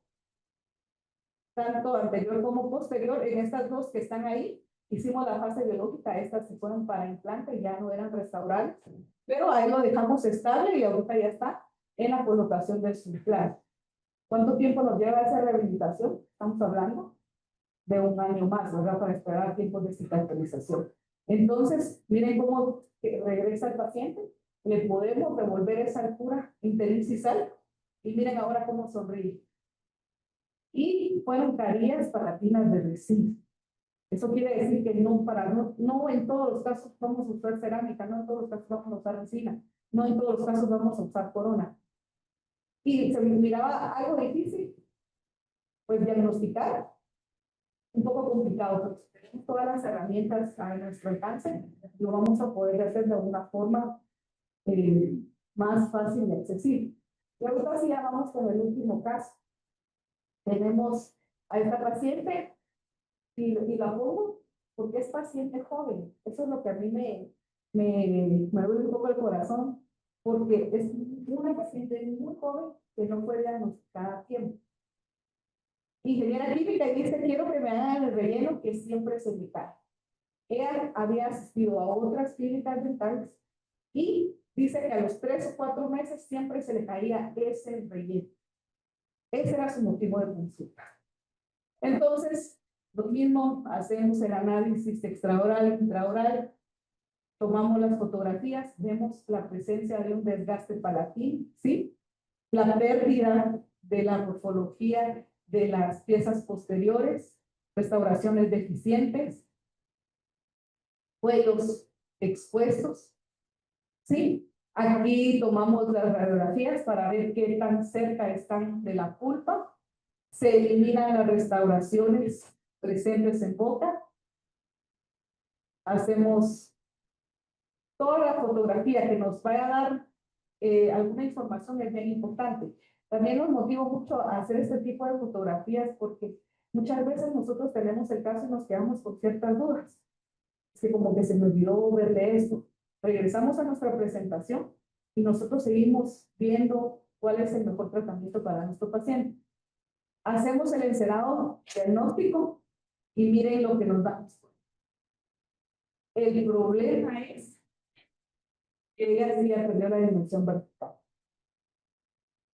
S2: tanto anterior como posterior, en estas dos que están ahí. Hicimos la fase biológica, estas se fueron para implante, ya no eran restaurables, pero ahí lo dejamos estable y ahorita ya está en la colocación del su implante. ¿Cuánto tiempo nos lleva esa rehabilitación? Estamos hablando de un año más, ¿verdad? Para esperar tiempos de cicatrización. Entonces, miren cómo regresa el paciente, le podemos devolver esa altura interincisal y miren ahora cómo sonríe. Y fueron carillas palatinas de resina. Eso quiere decir que no en todos los casos vamos a usar cerámica, no en todos los casos vamos a usar resina, no en todos los casos vamos a usar corona. Y se miraba algo difícil, pues diagnosticar, un poco complicado, pero si tenemos todas las herramientas a nuestro alcance, lo vamos a poder hacer de una forma más fácil y accesible. Y ahorita sí ya vamos con el último caso. Tenemos a esta paciente y la pongo porque es paciente joven. Eso es lo que a mí me duele un poco el corazón, porque es una paciente muy joven que no fue diagnosticada a tiempo. Ingeniera química y dice, quiero que me hagan el relleno que siempre se me cae. Ella había asistido a otras clínicas dentales y dice que a los 3 o 4 meses siempre se le caía ese relleno. Ese era su motivo de consulta. Entonces, lo mismo, hacemos el análisis extraoral, intraoral, tomamos las fotografías, vemos la presencia de un desgaste palatino, ¿sí? La pérdida de la morfología de las piezas posteriores, restauraciones deficientes, cuellos expuestos, ¿sí? Aquí tomamos las radiografías para ver qué tan cerca están de la pulpa. Se eliminan las restauraciones presentes en boca. Hacemos toda la fotografía que nos vaya a dar alguna información es bien importante. También nos motiva mucho a hacer este tipo de fotografías porque muchas veces nosotros tenemos el caso y nos quedamos con ciertas dudas. Es que como que se me olvidó verle esto. Regresamos a nuestra presentación y nosotros seguimos viendo cuál es el mejor tratamiento para nuestro paciente. Hacemos el encerado diagnóstico y miren lo que nos damos. El problema es que ella sí ya perdió la dimensión vertical.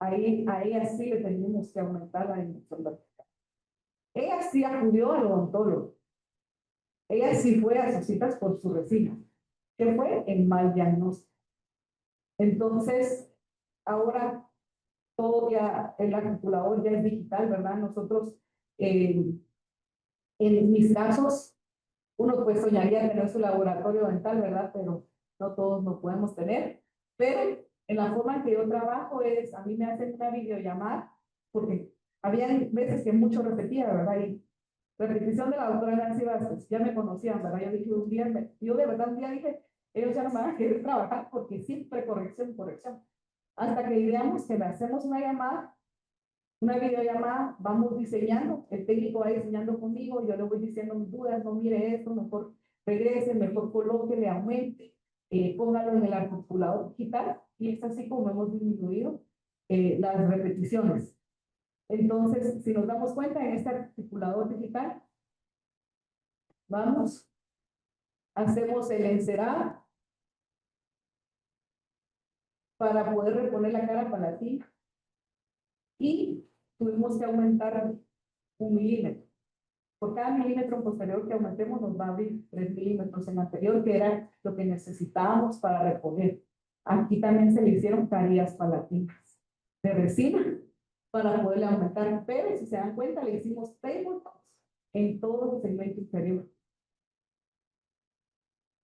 S2: Ahí sí le tenemos que aumentar la dimensión vertical. Ella sí acudió al odontólogo. Ella sí fue a sus citas por su resina. ¿Qué fue? El mal diagnóstico. Entonces, ahora todo ya, el articulador ya es digital, ¿verdad? Nosotros, en mis casos, uno pues soñaría tener su laboratorio dental, ¿verdad? Pero no todos lo podemos tener. Pero en la forma en que yo trabajo es, a mí me hacen una videollamada, porque había veces que mucho repetía, ¿verdad? Y repetición de la doctora Nancy Vázquez, ya me conocían, ¿verdad? Yo dije un día, yo de verdad un día dije, ellos ya no me van a querer trabajar porque siempre corrección, corrección. Hasta que ideamos que le hacemos una videollamada, vamos diseñando, el técnico va diseñando conmigo, yo le voy diciendo mis dudas, no mire esto, mejor regrese, mejor coloque, le aumente, póngalo en el articulador digital, y es así como hemos disminuido las repeticiones. Entonces, si nos damos cuenta, en este articulador digital, vamos, hacemos el encerado para poder reponer la cara palatina y tuvimos que aumentar 1 milímetro. Por cada milímetro posterior que aumentemos nos va a abrir 3 milímetros en anterior, que era lo que necesitábamos para reponer. Aquí también se le hicieron carillas palatinas de resina para poderle aumentar, pero si se dan cuenta le hicimos tabletops en todo el segmento inferior.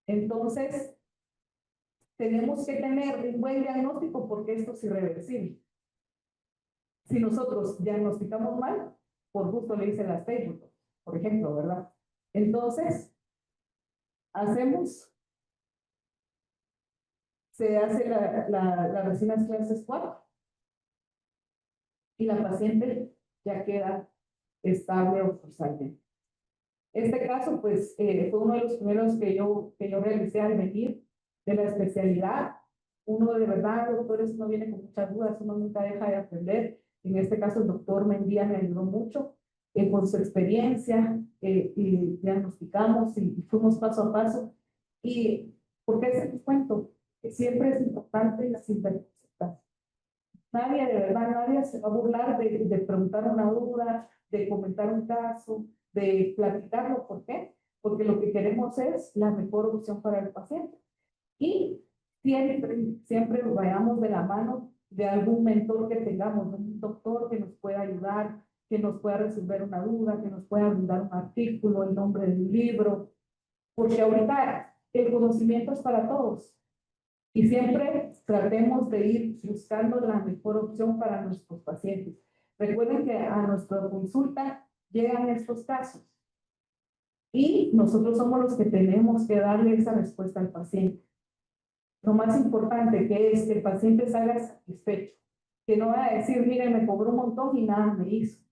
S2: Entonces, tenemos que tener un buen diagnóstico porque esto es irreversible. Si nosotros diagnosticamos mal, por gusto le hice las tabletops, por ejemplo, ¿verdad? Entonces, se hace la resinas clases 4 y la paciente ya queda estable o totalmente. Este caso, pues, fue uno de los primeros que yo realicé al venir de la especialidad. Uno de verdad, doctores, uno viene con muchas dudas, uno nunca deja de aprender. En este caso, el doctor Mendía me ayudó mucho por su experiencia, y diagnosticamos y fuimos paso a paso. ¿Y por qué se les cuento? Que siempre es importante la sinvergüenza. Nadie, de verdad, nadie se va a burlar de preguntar una duda, de comentar un caso, de platicarlo. ¿Por qué? Porque lo que queremos es la mejor opción para el paciente. Y siempre vayamos de la mano de algún mentor que tengamos, de un doctor que nos pueda ayudar, que nos pueda resolver una duda, que nos pueda brindar un artículo, el nombre del libro, porque ahorita el conocimiento es para todos. Y siempre tratemos de ir buscando la mejor opción para nuestros pacientes. Recuerden que a nuestra consulta llegan estos casos y nosotros somos los que tenemos que darle esa respuesta al paciente. Lo más importante que es que el paciente salga satisfecho, que no vaya a decir, mire, me cobró un montón y nada me hizo.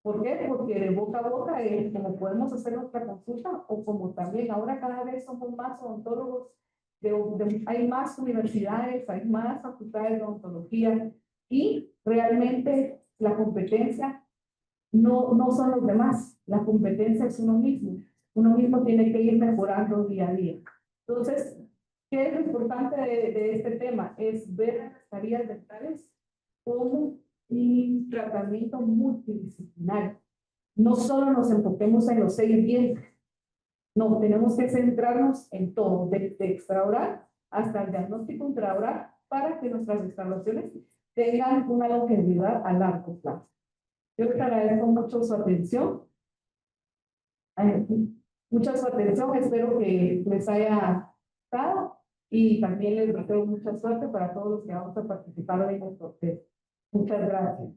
S2: ¿Por qué? Porque de boca a boca, como podemos hacer nuestra consulta, o como también ahora cada vez somos más odontólogos, hay más universidades, hay más facultades de odontología, y realmente la competencia no son los demás, la competencia es uno mismo. Uno mismo tiene que ir mejorando día a día. Entonces, ¿qué es lo importante de este tema? Es ver las caries dentales como un tratamiento multidisciplinario. No solo nos enfoquemos en los 6 dientes, no, tenemos que centrarnos en todo, desde extraoral hasta el diagnóstico intraoral, para que nuestras restauraciones tengan una longevidad a largo plazo. Yo les agradezco mucho su atención. Mucha su atención, espero que les haya gustado y también les deseo mucha suerte para todos los que vamos a participar hoy en el sorteo. Muchas gracias.